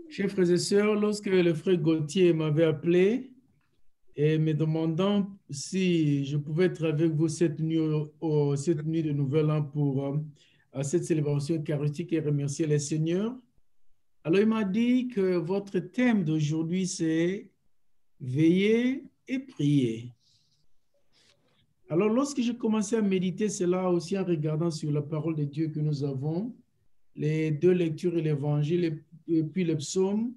Chers frères et sœurs, lorsque le frère Gauthier m'avait appelé et me demandant si je pouvais être avec vous cette nuit de Nouvel An pour cette célébration eucharistique et remercier les Seigneurs, alors il m'a dit que votre thème d'aujourd'hui, c'est veiller et prier. Alors, lorsque j'ai commencé à méditer cela aussi en regardant sur la parole de Dieu que nous avons, les deux lectures et l'évangile et puis le psaume,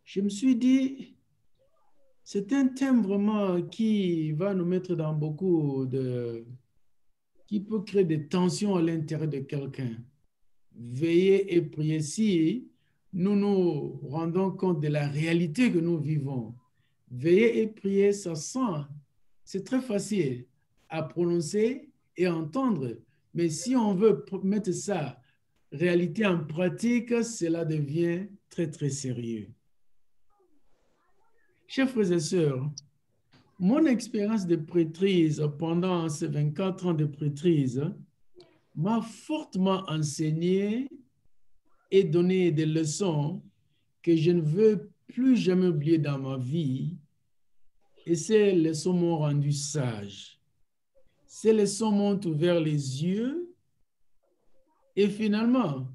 je me suis dit, c'est un thème vraiment qui va nous mettre dans beaucoup de... qui peut créer des tensions à l'intérieur de quelqu'un. Veiller et prier. Si nous nous rendons compte de la réalité que nous vivons, veiller et prier, ça sent, c'est très facile à prononcer et à entendre. Mais si on veut mettre ça, réalité en pratique, cela devient très, très sérieux. Chers frères et sœurs, mon expérience de prêtrise pendant ces 24 ans de prêtrise m'a fortement enseigné et donné des leçons que je ne veux plus jamais oublier dans ma vie. Et ces leçons m'ont rendu sage. Ces leçons m'ont ouvert les yeux et finalement,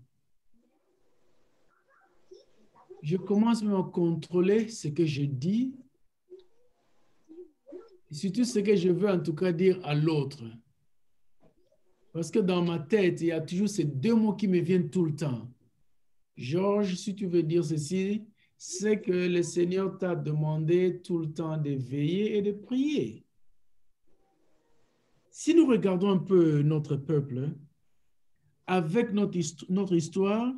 je commence même à contrôler ce que je dis, et surtout ce que je veux en tout cas dire à l'autre. Parce que dans ma tête, il y a toujours ces deux mots qui me viennent tout le temps. Georges, si tu veux dire ceci, c'est que le Seigneur t'a demandé tout le temps de veiller et de prier. Si nous regardons un peu notre peuple, avec notre histoire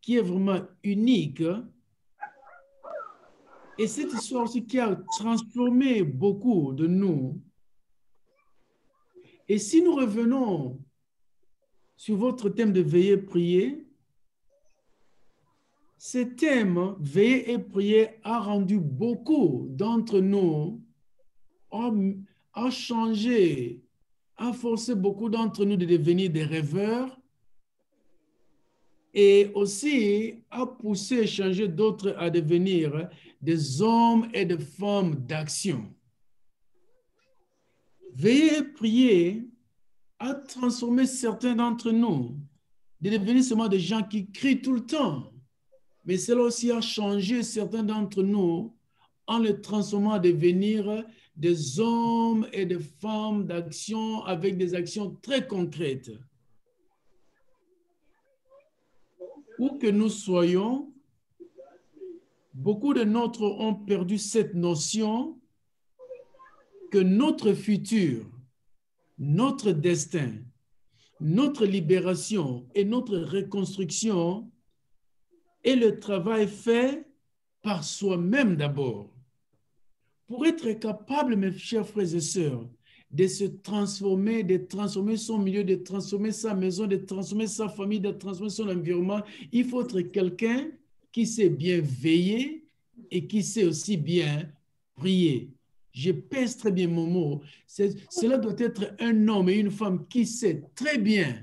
qui est vraiment unique, et cette histoire aussi qui a transformé beaucoup de nous, et si nous revenons sur votre thème de veiller et prier, ce thème, veiller et prier, a rendu beaucoup d'entre nous, a changé, a forcé beaucoup d'entre nous de devenir des rêveurs et aussi a poussé, changer d'autres à devenir des hommes et des femmes d'action. Veiller et prier a transformé certains d'entre nous de devenir seulement des gens qui crient tout le temps. Mais cela aussi a changé certains d'entre nous en les transformant à devenir des hommes et des femmes d'action avec des actions très concrètes. Où que nous soyons, beaucoup de nôtres ont perdu cette notion que notre futur, notre destin, notre libération et notre reconstruction est le travail fait par soi-même d'abord. Pour être capable, mes chers frères et sœurs, de se transformer, de transformer son milieu, de transformer sa maison, de transformer sa famille, de transformer son environnement, il faut être quelqu'un qui sait bien veiller et qui sait aussi bien prier. Je pèse très bien mon mot. Cela doit être un homme et une femme qui sait très bien,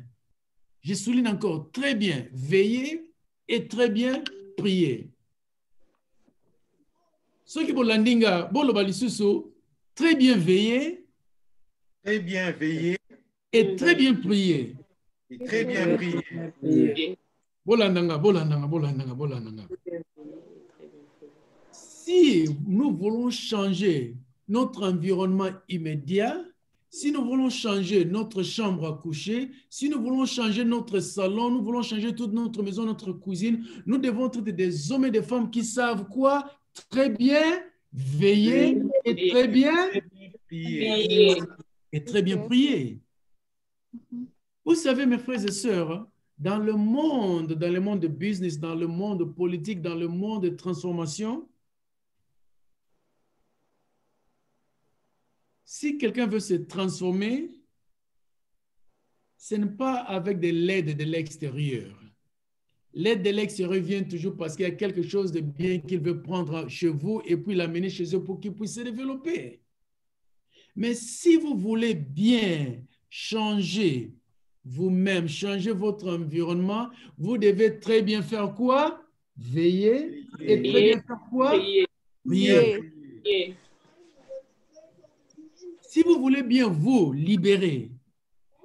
je souligne encore, très bien veiller et très bien prier. Ceux qui vont landinga, bon le très bien veiller. Très bien veiller. Et très bien prier. Et très bien prier. Bolandanga. Si nous voulons changer notre environnement immédiat, si nous voulons changer notre chambre à coucher, si nous voulons changer notre salon, nous voulons changer toute notre maison, notre cuisine, nous devons être des hommes et des femmes qui savent quoi? Très bien veiller et très bien prier. Et très bien prier. Vous savez, mes frères et sœurs, dans le monde de business, dans le monde politique, dans le monde de transformation, si quelqu'un veut se transformer, ce n'est pas avec de l'aide de l'extérieur. L'aide de l'extérieur vient toujours parce qu'il y a quelque chose de bien qu'il veut prendre chez vous et puis l'amener chez eux pour qu'il puisse se développer. Mais si vous voulez bien changer vous-même, changer votre environnement, vous devez très bien faire quoi? Veiller. Et très bien faire quoi? Prier. Si vous voulez bien vous libérer,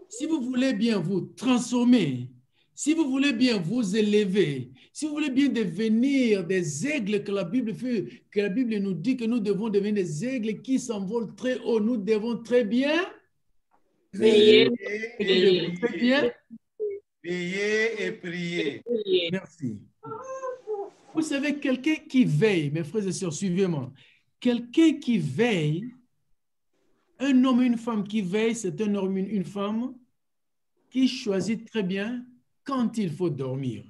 si vous voulez bien vous transformer, si vous voulez bien vous élever, si vous voulez bien devenir des aigles que la Bible fait, que la Bible nous dit que nous devons devenir des aigles qui s'envolent très haut, nous devons très bien Veiller très bien. Veiller et prier. Merci. Vous savez, quelqu'un qui veille, mes frères et sœurs, suivez-moi. Quelqu'un qui veille, un homme et une femme qui veillent, c'est un homme et une femme qui choisit très bien quand il faut dormir.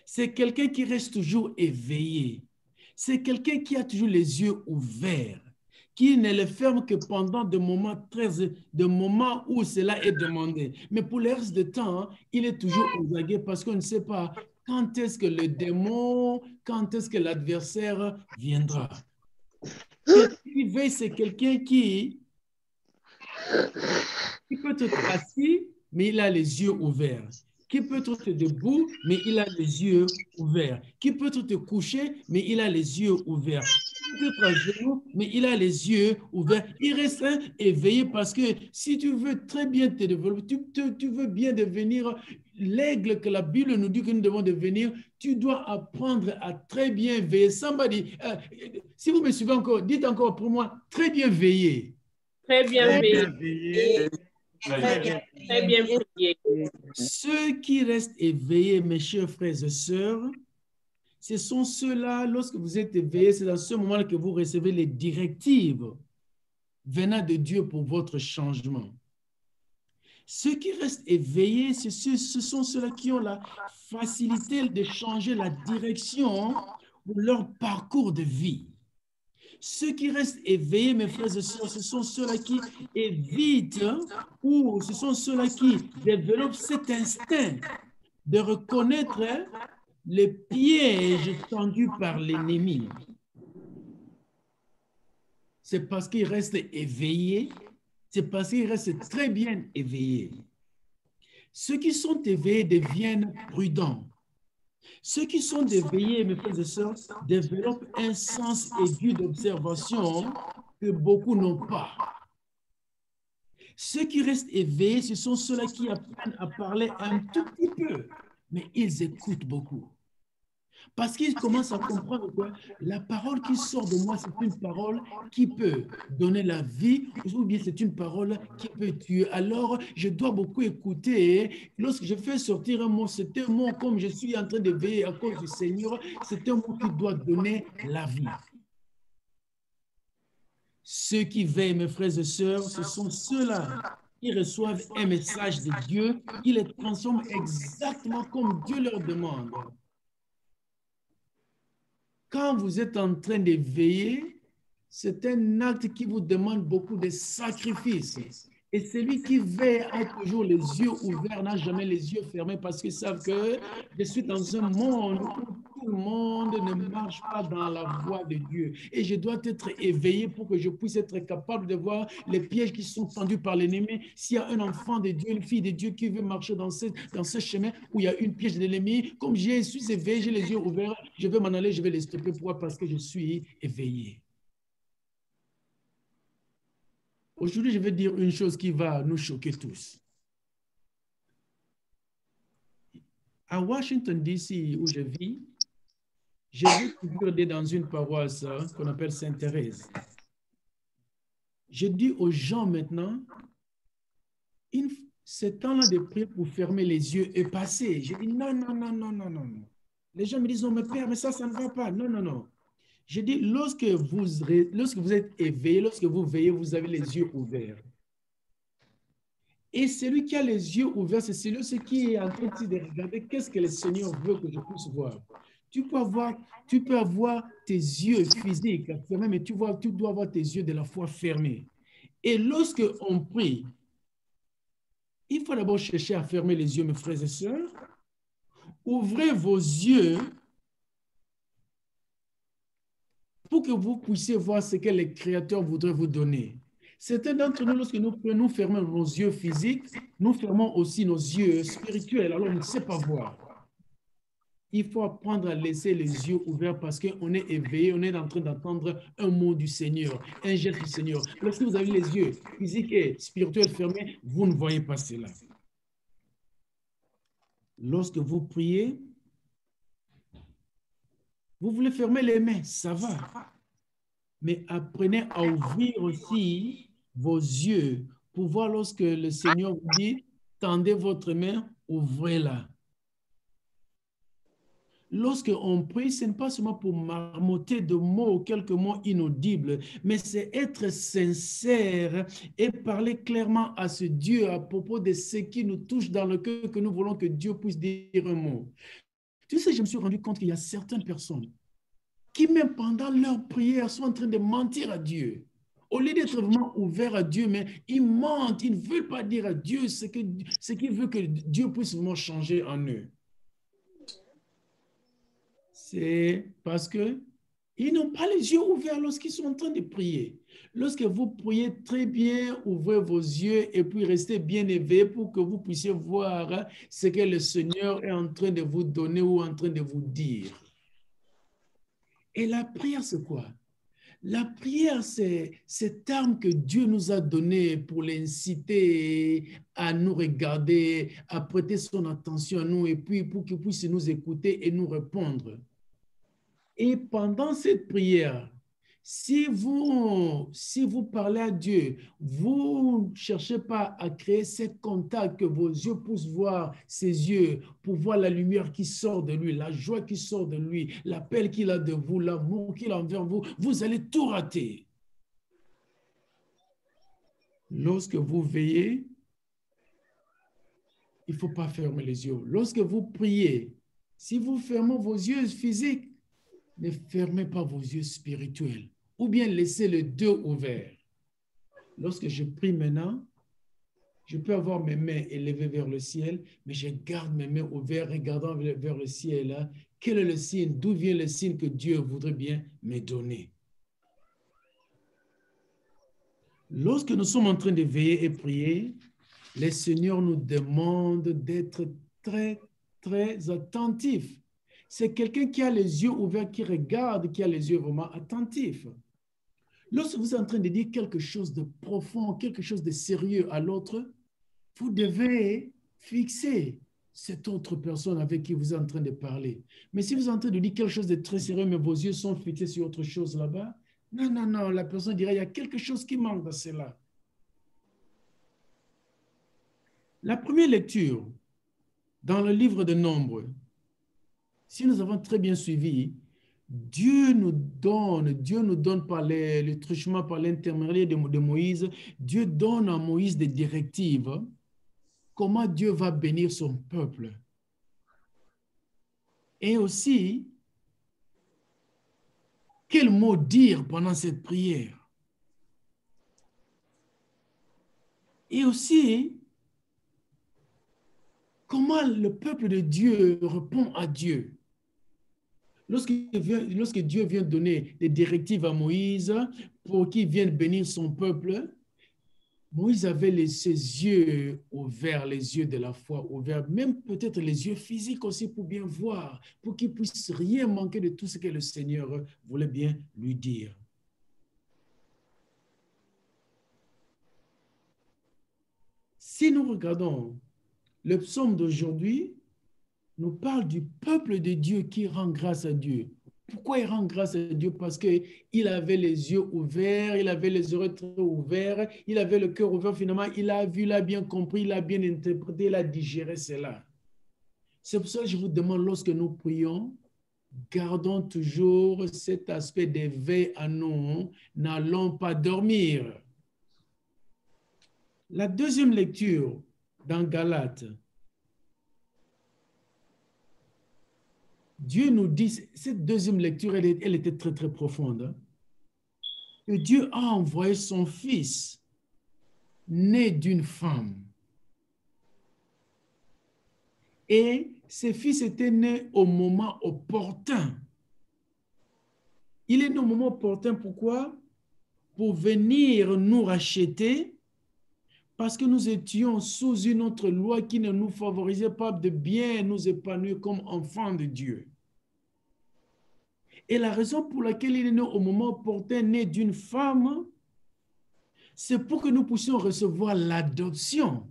C'est quelqu'un qui reste toujours éveillé. C'est quelqu'un qui a toujours les yeux ouverts, qui ne les ferme que pendant des moments où cela est demandé. Mais pour le reste du temps, il est toujours aux aguets parce qu'on ne sait pas quand est-ce que le démon, quand est-ce que l'adversaire viendra. Quelqu'un qui veille, c'est quelqu'un qui peut être assis, mais il a les yeux ouverts. Qui peut être debout, mais il a les yeux ouverts. Qui peut être couché, mais il a les yeux ouverts. Qui peut être à genoux, mais il a les yeux ouverts. Il reste éveillé parce que si tu veux très bien te développer, tu veux bien devenir l'aigle que la Bible nous dit que nous devons devenir, tu dois apprendre à très bien veiller. Somebody, si vous me suivez encore, dites encore pour moi, très bien veiller. Très bien veillé. Très bien prié. Ceux qui restent éveillés, mes chers frères et sœurs, ce sont ceux-là, lorsque vous êtes éveillés, c'est dans ce moment-là que vous recevez les directives venant de Dieu pour votre changement. Ceux qui restent éveillés, ce sont ceux-là qui ont la facilité de changer la direction de leur parcours de vie. Ceux qui restent éveillés, mes frères et sœurs, ce sont ceux-là qui évitent ou ce sont ceux-là qui développent cet instinct de reconnaître les pièges tendus par l'ennemi. C'est parce qu'ils restent éveillés, c'est parce qu'ils restent très bien éveillés. Ceux qui sont éveillés deviennent prudents. Ceux qui sont éveillés, mes frères et sœurs, développent un sens aigu d'observation que beaucoup n'ont pas. Ceux qui restent éveillés, ce sont ceux-là qui apprennent à parler un tout petit peu, mais ils écoutent beaucoup. Parce qu'ils commencent à comprendre que la parole qui sort de moi, c'est une parole qui peut donner la vie ou bien c'est une parole qui peut tuer. Alors, je dois beaucoup écouter. Lorsque je fais sortir un mot, c'est un mot comme je suis en train de veiller à cause du Seigneur, c'est un mot qui doit donner la vie. Ceux qui veillent, mes frères et sœurs, ce sont ceux-là qui reçoivent un message de Dieu, qui les transforment exactement comme Dieu leur demande. Quand vous êtes en train de veiller, c'est un acte qui vous demande beaucoup de sacrifices. Et celui qui veille a toujours les yeux ouverts, n'a jamais les yeux fermés parce qu'ils savent que je suis dans un monde où tout le monde ne marche pas dans la voie de Dieu. Et je dois être éveillé pour que je puisse être capable de voir les pièges qui sont tendus par l'ennemi. S'il y a un enfant de Dieu, une fille de Dieu qui veut marcher dans ce chemin où il y a une piège de l'ennemi, comme je suis éveillé, j'ai les yeux ouverts, je vais m'en aller, je vais les stopper. Pourquoi? Parce que je suis éveillé. Aujourd'hui, je vais dire une chose qui va nous choquer tous. À Washington, D.C., où je vis, j'ai vu dans une paroisse qu'on appelle Sainte-Thérèse. Je dis aux gens maintenant, ce temps-là de prière pour fermer les yeux est passé. Je dis non. Les gens me disent, non, mais Père, mais ça ne va pas. Non. Je dis, lorsque vous êtes éveillé, lorsque vous veillez, vous avez les yeux ouverts. Et celui qui a les yeux ouverts, c'est celui qui est en train de regarder qu'est-ce que le Seigneur veut que je puisse voir. Tu peux avoir tes yeux physiques fermés, mais tu dois avoir tes yeux de la foi fermés. Et lorsque on prie, il faut d'abord chercher à fermer les yeux, mes frères et sœurs. Ouvrez vos yeux pour que vous puissiez voir ce que le Créateur voudrait vous donner. Certains d'entre nous, lorsque nous fermons nos yeux physiques, nous fermons aussi nos yeux spirituels. Alors, on ne sait pas voir. Il faut apprendre à laisser les yeux ouverts parce qu'on est éveillé, on est en train d'entendre un mot du Seigneur, un geste du Seigneur. Lorsque vous avez les yeux physiques et spirituels fermés, vous ne voyez pas cela. Lorsque vous priez, vous voulez fermer les mains, ça va. Mais apprenez à ouvrir aussi vos yeux pour voir lorsque le Seigneur vous dit, tendez votre main, ouvrez-la. Lorsqu'on prie, ce n'est pas seulement pour marmotter de mots, quelques mots inaudibles, mais c'est être sincère et parler clairement à ce Dieu à propos de ce qui nous touche dans le cœur, que nous voulons que Dieu puisse dire un mot. Tu sais, je me suis rendu compte qu'il y a certaines personnes qui, même pendant leur prière, sont en train de mentir à Dieu. Au lieu d'être vraiment ouverts à Dieu, mais ils mentent, ils ne veulent pas dire à Dieu ce qu'ils veulent que Dieu puisse vraiment changer en eux. C'est parce que ils n'ont pas les yeux ouverts lorsqu'ils sont en train de prier. Lorsque vous priez très bien, ouvrez vos yeux et puis restez bien éveillés pour que vous puissiez voir ce que le Seigneur est en train de vous donner ou en train de vous dire. Et la prière, c'est quoi? La prière, c'est cette arme que Dieu nous a donnée pour l'inciter à nous regarder, à prêter son attention à nous et puis pour qu'il puisse nous écouter et nous répondre. Et pendant cette prière, si vous parlez à Dieu, vous ne cherchez pas à créer ces contacts que vos yeux puissent voir ses yeux, pour voir la lumière qui sort de lui, la joie qui sort de lui, l'appel qu'il a de vous, l'amour qu'il a envers vous, vous allez tout rater. Lorsque vous veillez, il ne faut pas fermer les yeux. Lorsque vous priez, si vous fermez vos yeux physiques, ne fermez pas vos yeux spirituels ou bien laissez les deux ouverts. Lorsque je prie maintenant, je peux avoir mes mains élevées vers le ciel, mais je garde mes mains ouvertes, regardant vers le ciel. Quel est le signe? D'où vient le signe que Dieu voudrait bien me donner? Lorsque nous sommes en train de veiller et prier, le Seigneur nous demande d'être très, très attentifs. C'est quelqu'un qui a les yeux ouverts, qui regarde, qui a les yeux vraiment attentifs. Lorsque vous êtes en train de dire quelque chose de profond, quelque chose de sérieux à l'autre, vous devez fixer cette autre personne avec qui vous êtes en train de parler. Mais si vous êtes en train de dire quelque chose de très sérieux, mais vos yeux sont fixés sur autre chose là-bas, non, non, non, la personne dirait, il y a quelque chose qui manque dans cela. La première lecture, dans le livre de Nombres, si nous avons très bien suivi, Dieu nous donne par le truchement, par l'intermédiaire de Moïse, Dieu donne à Moïse des directives, comment Dieu va bénir son peuple. Et aussi, quel mot dire pendant cette prière. Et aussi, comment le peuple de Dieu répond à Dieu. Lorsque Dieu vient donner des directives à Moïse pour qu'il vienne bénir son peuple, Moïse avait ses yeux ouverts, les yeux de la foi ouverts, même peut-être les yeux physiques aussi pour bien voir, pour qu'il puisse rien manquer de tout ce que le Seigneur voulait bien lui dire. Si nous regardons le psaume d'aujourd'hui, nous parle du peuple de Dieu qui rend grâce à Dieu. Pourquoi il rend grâce à Dieu? Parce qu'il avait les yeux ouverts, il avait les oreilles ouverts, il avait le cœur ouvert. Finalement, il a vu, il a bien compris, il a bien interprété, il a digéré cela. C'est pour ça que je vous demande, lorsque nous prions, gardons toujours cet aspect d'éveil à nous. N'allons pas dormir. La deuxième lecture dans Galates, Dieu nous dit, cette deuxième lecture, elle était très, très profonde. Que Dieu a envoyé son fils, né d'une femme. Et ce fils était né au moment opportun. Il est né au moment opportun, pourquoi? pour venir nous racheter parce que nous étions sous une autre loi qui ne nous favorisait pas de bien nous épanouir comme enfants de Dieu. Et la raison pour laquelle il est né au moment opportun, né d'une femme, c'est pour que nous puissions recevoir l'adoption.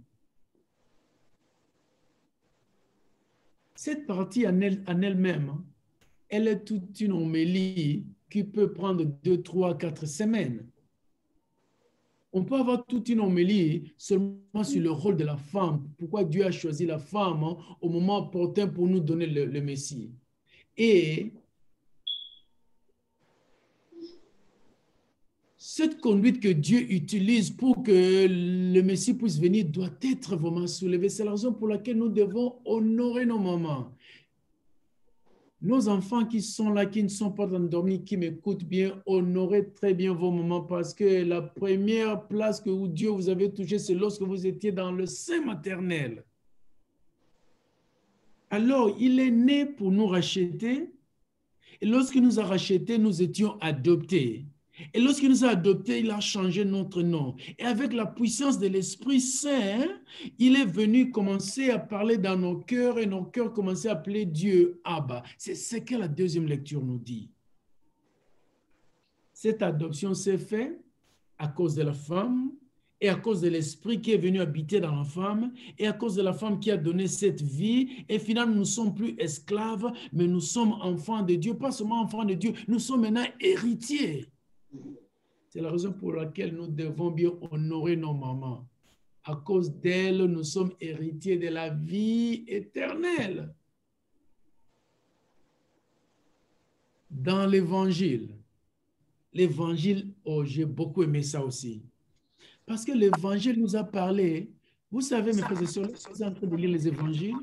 Cette partie en elle-même, elle est toute une homélie qui peut prendre 2, 3, 4 semaines. On peut avoir toute une homélie seulement sur le rôle de la femme. Pourquoi Dieu a choisi la femme au moment opportun pour nous donner le Messie. Et cette conduite que Dieu utilise pour que le Messie puisse venir doit être vraiment soulevée. C'est la raison pour laquelle nous devons honorer nos mamans. Nos enfants qui sont là, qui ne sont pas endormis, qui m'écoutent bien, honorez très bien vos mamans parce que la première place que Dieu vous avait touché, c'est lorsque vous étiez dans le sein maternel. Alors, il est né pour nous racheter. Et lorsqu'il nous a rachetés, nous étions adoptés. Et lorsqu'il nous a adoptés, il a changé notre nom. Et avec la puissance de l'Esprit Saint, il est venu commencer à parler dans nos cœurs et nos cœurs commençaient à appeler Dieu Abba. C'est ce que la deuxième lecture nous dit. Cette adoption s'est faite à cause de la femme et à cause de l'Esprit qui est venu habiter dans la femme et à cause de la femme qui a donné cette vie. Et finalement, nous ne sommes plus esclaves, mais nous sommes enfants de Dieu. Pas seulement enfants de Dieu, nous sommes maintenant héritiers. C'est la raison pour laquelle nous devons bien honorer nos mamans. À cause d'elles, nous sommes héritiers de la vie éternelle. Dans l'Évangile, oh, j'ai beaucoup aimé ça aussi. Parce que l'Évangile nous a parlé. Vous savez, mes frères et sœurs, lorsque vous êtes en train de lire les Évangiles,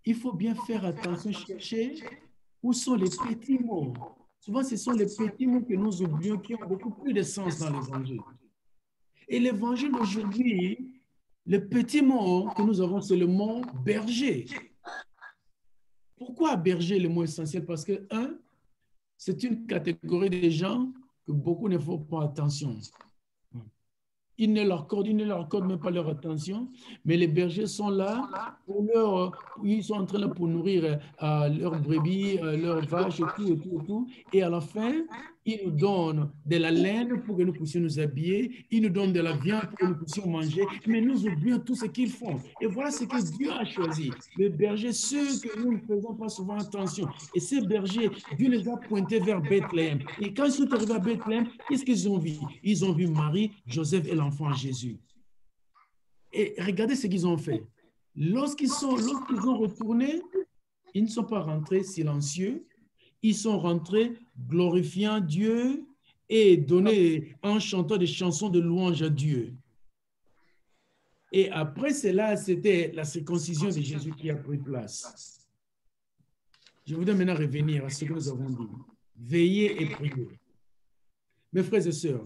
il faut bien faire attention, chercher où sont les petits mots. Souvent, ce sont les petits mots que nous oublions qui ont beaucoup plus de sens dans l'Évangile. Et l'Évangile aujourd'hui, le petit mot que nous avons, c'est le mot berger. Pourquoi berger, le mot essentiel? Parce que, un, c'est une catégorie de gens que beaucoup ne font pas attention. Ils ne leur accordent même pas leur attention, mais les bergers sont là, ils sont en train de pour nourrir leurs brebis, leurs vaches, et tout. Et à la fin, ils nous donnent de la laine pour que nous puissions nous habiller, ils nous donnent de la viande pour que nous puissions manger, mais nous oublions tout ce qu'ils font. Et voilà ce que Dieu a choisi. Les bergers, ceux que nous ne faisons pas souvent attention. Et ces bergers, Dieu les a pointés vers Bethléem. Et quand ils sont arrivés à Bethléem, qu'est-ce qu'ils ont vu? Ils ont vu Marie, Joseph et l'enfant Jésus. Et regardez ce qu'ils ont fait. Lorsqu'ils ont retourné, ils ne sont pas rentrés silencieux. Ils sont rentrés glorifiant Dieu et en chantant des chansons de louange à Dieu. Et après cela, c'était la circoncision de Jésus qui a pris place. Je voudrais maintenant revenir à ce que nous avons dit. Veillez et priez. Mes frères et sœurs,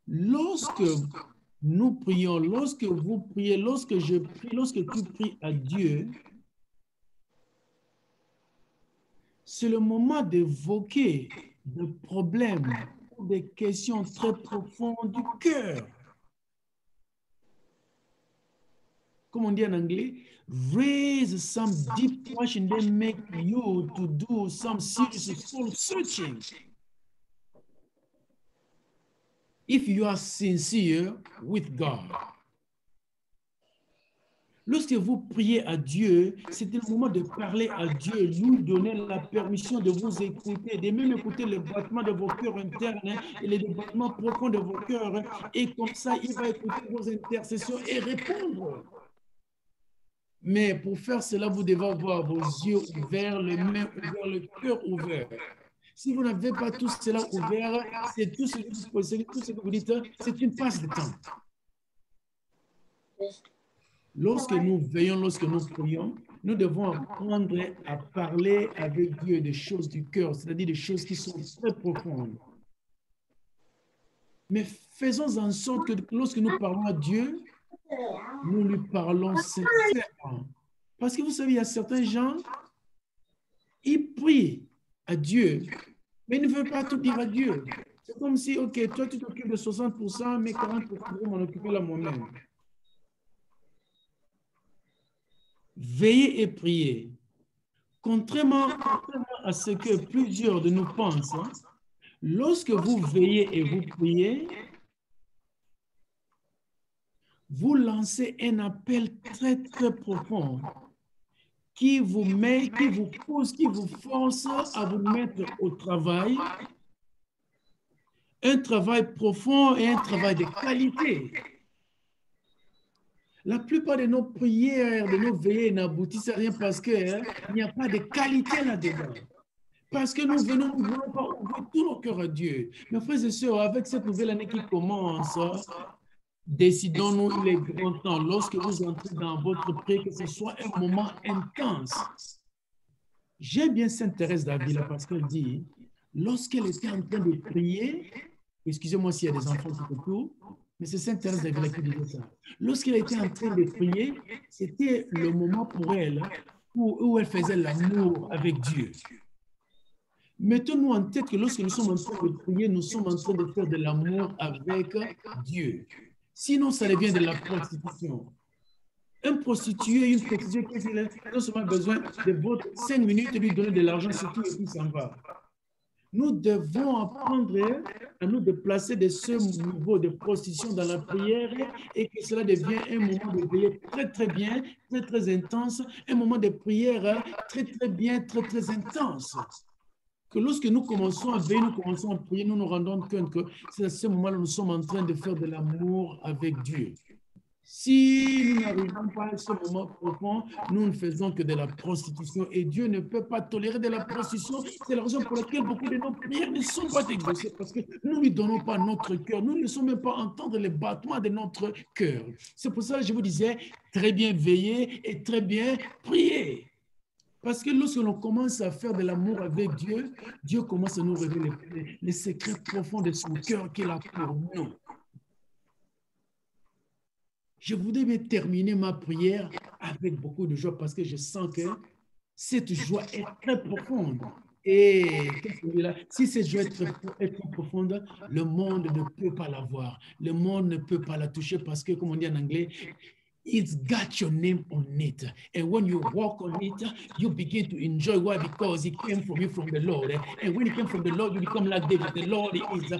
lorsque nous prions, lorsque vous priez, lorsque je prie, lorsque tu pries à Dieu, c'est le moment d'évoquer des problèmes, des questions très profondes du cœur. Comme on dit en anglais, raise some deep question that make you to do some serious soul searching. If you are sincere with God. Lorsque vous priez à Dieu, c'est le moment de parler à Dieu, lui donner la permission de vous écouter, de même écouter le battement de vos cœurs internes et les battements profonds de vos cœurs. Et comme ça, il va écouter vos intercessions et répondre. Mais pour faire cela, vous devez avoir vos yeux ouverts, les mains ouvertes, le cœur ouvert. Si vous n'avez pas tout cela ouvert, c'est tout ce que vous dites, c'est une passe de temps. Lorsque nous veillons, lorsque nous prions, nous devons apprendre à parler avec Dieu des choses du cœur, c'est-à-dire des choses qui sont très profondes. Mais faisons en sorte que lorsque nous parlons à Dieu, nous lui parlons sincèrement. Parce que vous savez, il y a certains gens, ils prient à Dieu, mais ils ne veulent pas tout dire à Dieu. C'est comme si, OK, toi, tu t'occupes de 60%, mais 40%, je vais m'en occuper là moi-même. Veillez et priez. Contrairement à ce que plusieurs de nous pensent, hein, lorsque vous veillez et vous priez, vous lancez un appel très, très profond qui vous met, qui vous pousse, qui vous force à vous mettre au travail, un travail profond et un travail de qualité. La plupart de nos prières, de nos veillées n'aboutissent à rien parce qu'il n'y a pas de qualité là-dedans. Parce que nous venons, nous ne voulons pas ouvrir tout nos cœurs à Dieu. Mes frères et sœurs, avec cette nouvelle année qui commence, décidons-nous, il est grand temps, lorsque vous entrez dans votre prière, que ce soit un moment intense. J'aime bien Sainte Thérèse d'Avila parce qu'elle dit, lorsqu'elle était en train de prier, excusez-moi s'il y a des enfants tout autour, mais c'est Sainte Thérèse d'Avila qui disait ça. Lorsqu'elle était en train de prier, c'était le moment pour elle où elle faisait l'amour avec Dieu. Mettons-nous en tête que lorsque nous sommes en train de prier, nous sommes en train de faire de l'amour avec Dieu. Sinon, ça devient de la prostitution. Un prostitué, une prostituée qui a non seulement besoin de votre 5 minutes et lui donner de l'argent, c'est tout et puis s'en va. Nous devons apprendre à nous déplacer de ce niveau de prostitution dans la prière et que cela devienne un moment de prière très, très bien, très, très intense, un moment de prière très, très bien, très, très intense. Que lorsque nous commençons à veiller, nous commençons à prier, nous nous rendons compte que c'est à ce moment-là que nous sommes en train de faire de l'amour avec Dieu. Si nous n'arrivons pas à ce moment profond, nous ne faisons que de la prostitution et Dieu ne peut pas tolérer de la prostitution. C'est la raison pour laquelle beaucoup de nos prières ne sont pas exaucées parce que nous ne lui donnons pas notre cœur. Nous ne laissons même pas entendre les battements de notre cœur. C'est pour ça que je vous disais, très bien veiller et très bien prier. Parce que lorsque l'on commence à faire de l'amour avec Dieu, Dieu commence à nous révéler les secrets profonds de son cœur qu'il a pour nous. Je voudrais bien terminer ma prière avec beaucoup de joie parce que je sens que cette joie est très profonde. Et si cette joie est très profonde, le monde ne peut pas la voir. Le monde ne peut pas la toucher parce que, comme on dit en anglais, it's got your name on it. And when you walk on it, you begin to enjoy. Why? Because it came from you from the Lord. And when it came from the Lord, you become like David. The Lord is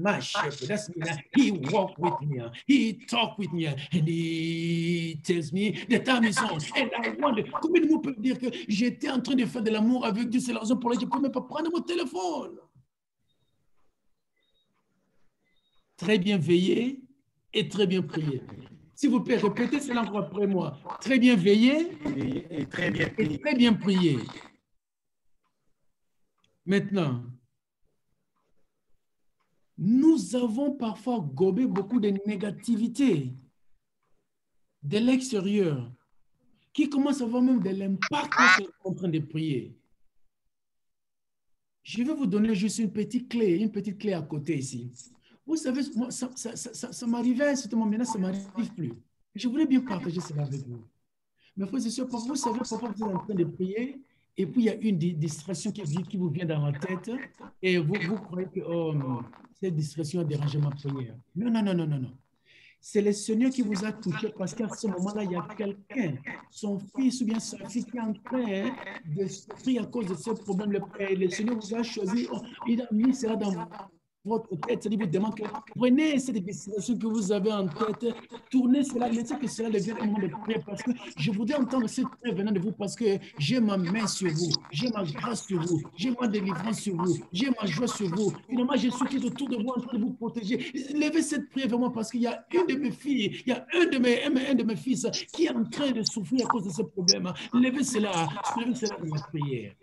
my shepherd. That's me. He walked with me. He talked with me. And he tells me the time is on. And I wonder, combien de mots peuvent dire que j'étais en train de faire de l'amour avec Dieu? C'est la raison pour laquelle je ne peux même pas prendre mon téléphone. Très bien veiller et très bien prier. S'il vous plaît, répétez cela encore après moi. Très bien veiller et très bien prier. Et très bien prier. Maintenant, nous avons parfois gobé beaucoup de négativité de l'extérieur qui commence à avoir même de l'impact lorsque nous sommes en train de prier. Je vais vous donner juste une petite clé à côté ici. Vous savez, moi, ça m'arrivait à un certain moment, maintenant ça ne m'arrive plus. Je voulais bien partager cela avec vous. Mais frère, c'est sûr, vous savez, parfois vous êtes en train de prier et puis il y a une distraction qui vous vient dans la tête et vous croyez que cette distraction a dérangé ma prière. Non, non, non, non, non, non. C'est le Seigneur qui vous a touché parce qu'à ce moment-là, il y a quelqu'un, son fils ou bien sa fille qui est en train de souffrir à cause de ce problème. Le Seigneur vous a choisi, il a mis cela dans votre tête, c'est-à-dire vous demande que prenez cette distraction que vous avez en tête, tournez cela, laissez que cela devienne un moment de prière parce que je voudrais entendre cette prière venant de vous parce que j'ai ma main sur vous, j'ai ma grâce sur vous, j'ai ma délivrance sur vous, j'ai ma joie sur vous. Finalement, je suis tout autour de vous en train de vous protéger. Levez cette prière vers moi parce qu'il y a une de mes filles, il y a un de mes fils qui est en train de souffrir à cause de ce problème. Levez cela dans la prière.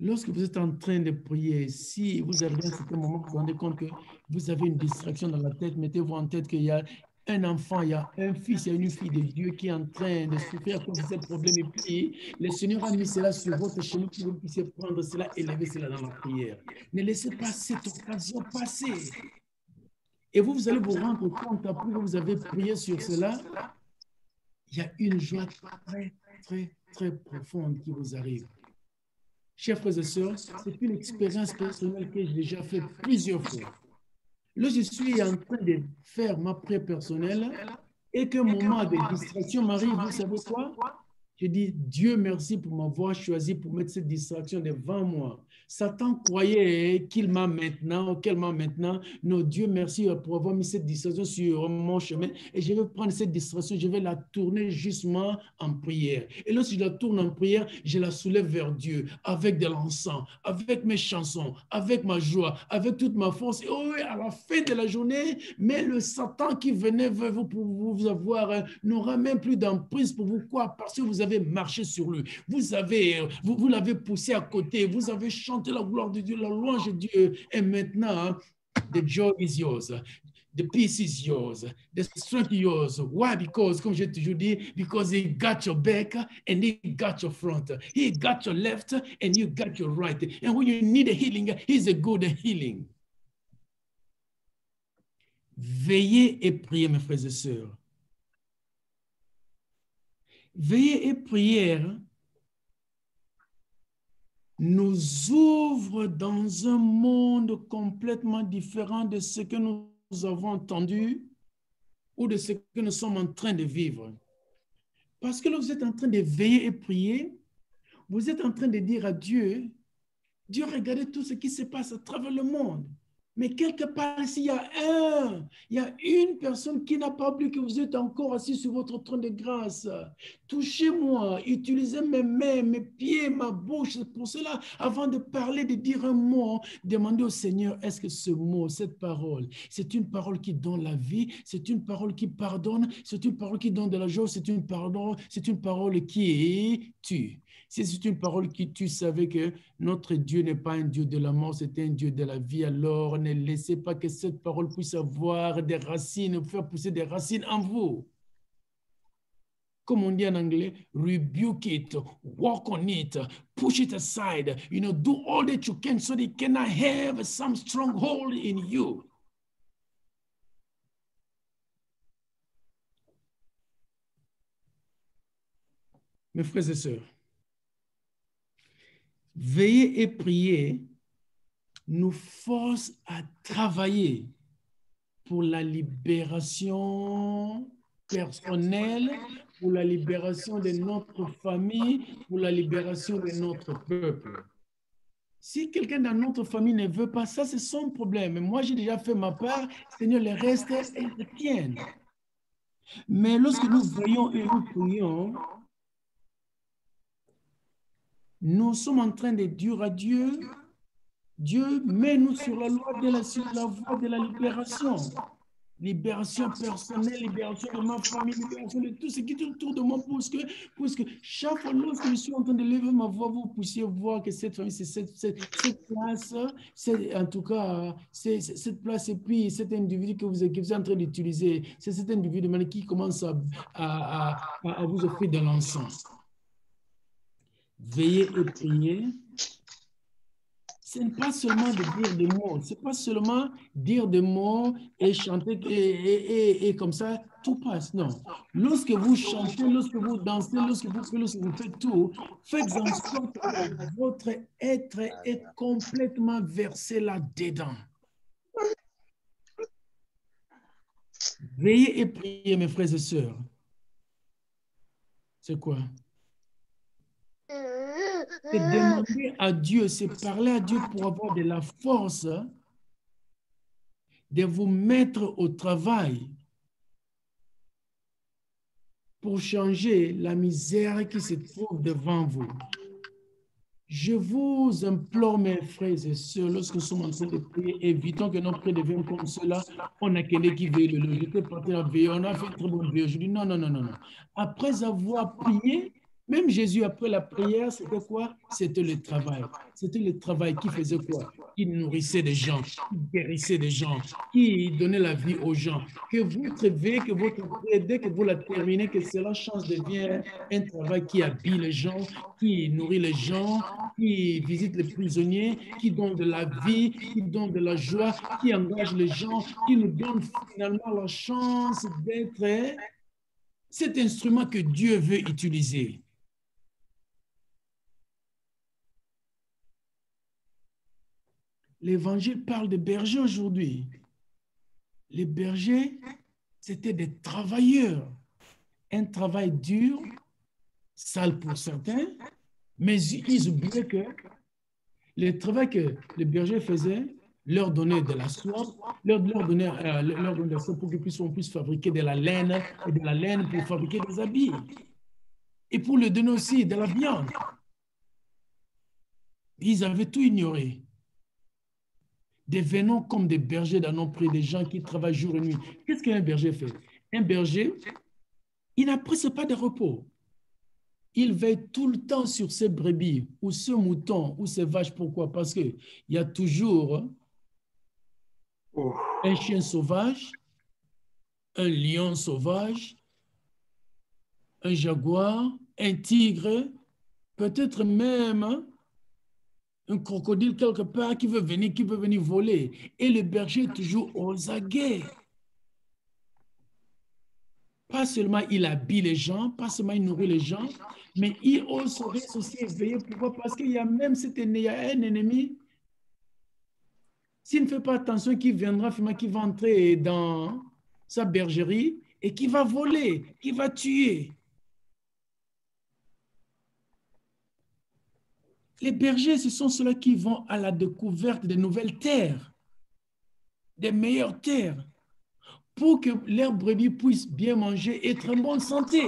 Lorsque vous êtes en train de prier, si vous arrivez à un certain moment, vous vous rendez compte que vous avez une distraction dans la tête, mettez-vous en tête qu'il y a un enfant, il y a un fils, il y a une fille de Dieu qui est en train de souffrir à cause de ce problème. Et puis, le Seigneur a mis cela sur votre chemin pour que vous puissiez prendre cela et lever cela dans la prière. Ne laissez pas cette occasion passer. Et vous allez vous rendre compte, après que vous avez prié sur cela, il y a une joie très, très, très profonde qui vous arrive. chers frères et sœurs, c'est une expérience personnelle que j'ai déjà faite plusieurs fois. Lorsque je suis en train de faire ma prière personnelle et qu'un moment de distraction m'arrive, vous savez quoi? Je dis, Dieu merci pour m'avoir choisi pour mettre cette distraction devant moi. Satan croyait qu'il m'a maintenant, qu'elle m'a maintenant. Non, Dieu merci pour avoir mis cette distraction sur mon chemin. Et je vais prendre cette distraction, je vais la tourner justement en prière. Et lorsque je la tourne en prière, je la soulève vers Dieu avec de l'encens, avec mes chansons, avec ma joie, avec toute ma force. Et oh, à la fin de la journée, mais le Satan qui venait vers vous pour vous avoir n'aura même plus d'emprise pour vous. Quoi? Parce que vous avez marché sur lui. Vous l'avez poussé à côté. Vous avez chanté la gloire de Dieu, la louange de Dieu. Et maintenant, the joy is yours. The peace is yours. The strength is yours. Why? Because, comme j'ai toujours dit, because he got your back and he got your front. He got your left and you got your right. And when you need a healing, he's a good healing. Veillez et priez, mes frères et sœurs. Veillez et prière nous ouvre dans un monde complètement différent de ce que nous avons entendu ou de ce que nous sommes en train de vivre. Parce que là, vous êtes en train de veiller et prier, vous êtes en train de dire à Dieu, Dieu, regardez tout ce qui se passe à travers le monde. Mais quelque part ici, il y a une personne qui n'a pas oublié que vous êtes encore assis sur votre trône de grâce. Touchez-moi, utilisez mes mains, mes pieds, ma bouche. Pour cela, avant de parler, de dire un mot, demandez au Seigneur, est-ce que ce mot, cette parole, c'est une parole qui donne la vie, c'est une parole qui pardonne, c'est une parole qui donne de la joie, c'est une parole qui tue. Si c'est une parole qui tue, savez que notre Dieu n'est pas un Dieu de la mort, c'est un Dieu de la vie. Alors, ne laissez pas que cette parole puisse avoir des racines, faire pousser des racines en vous. Comme on dit en anglais, rebuke it, walk on it, push it aside, do all that you can so that it cannot have some stronghold in you. Mes frères et sœurs, veiller et prier nous force à travailler pour la libération personnelle, pour la libération de notre famille, pour la libération de notre peuple. Si quelqu'un dans notre famille ne veut pas ça, c'est son problème. Moi, j'ai déjà fait ma part. Seigneur, le reste est le tien. Mais lorsque nous voyons et nous prions, nous sommes en train de dire à Dieu, Dieu, mets-nous sur la voie de la libération. Libération personnelle, libération de ma famille, libération de tout ce qui est autour de moi, parce que chaque fois lorsque je suis en train de lever ma voix, vous puissiez voir que cette famille, c'est cette place, en tout cas, cette place et puis cet individu que vous êtes en train d'utiliser, c'est cet individu qui commence à vous offrir de l'encens. Veillez et priez. Ce n'est pas seulement de dire des mots, ce n'est pas seulement dire des mots et chanter et comme ça, tout passe. Non. Lorsque vous chantez, lorsque vous dansez, lorsque vous faites tout, faites en sorte que votre être est complètement versé là-dedans. Veillez et priez, mes frères et sœurs. C'est quoi? C'est demander à Dieu, c'est parler à Dieu pour avoir de la force de vous mettre au travail pour changer la misère qui se trouve devant vous. Je vous implore, mes frères et sœurs, lorsque nous sommes en train de prier, évitons que nos prières deviennent comme cela. On a quelqu'un qui veille le j'étais parti à veiller, on a fait une très bonne veille. Je dis non, non, non, non, non. Après avoir prié, même Jésus, après la prière, c'était quoi? C'était le travail. C'était le travail qui faisait quoi? Qui nourrissait des gens, qui guérissait des gens, qui donnait la vie aux gens. Que votre veille, que votre prière, dès que vous la terminez, que cela change, devient un travail qui habille les gens, qui nourrit les gens, qui visite les prisonniers, qui donne de la vie, qui donne de la joie, qui engage les gens, qui nous donne finalement la chance d'être cet instrument que Dieu veut utiliser. L'évangile parle des bergers aujourd'hui. Les bergers, c'était des travailleurs. Un travail dur, sale pour certains, mais ils oubliaient que le travail que les bergers faisaient leur donnait de la soie, leur donnait de la soie pour qu'on puisse fabriquer de la laine et de la laine pour fabriquer des habits. Et pour leur donner aussi de la viande. Ils avaient tout ignoré. Devenons comme des bergers dans nos prés, des gens qui travaillent jour et nuit. Qu'est-ce qu'un berger fait? Un berger, il n'apprécie pas de repos. Il veille tout le temps sur ses brebis ou ses moutons ou ses vaches. Pourquoi? Parce qu'il y a toujours un chien sauvage, un lion sauvage, un jaguar, un tigre, peut-être même un crocodile quelque part qui veut venir voler. Et le berger est toujours aux aguets. Pas seulement il habille les gens, pas seulement il nourrit les gens, mais il ose aussi éveiller. Pourquoi? Parce qu'il y a même il y a un ennemi. S'il ne fait pas attention, qui viendra, qui va entrer dans sa bergerie et qui va voler, qui va tuer. Les bergers, ce sont ceux-là qui vont à la découverte des nouvelles terres, des meilleures terres, pour que leurs brebis puissent bien manger et être en bonne santé.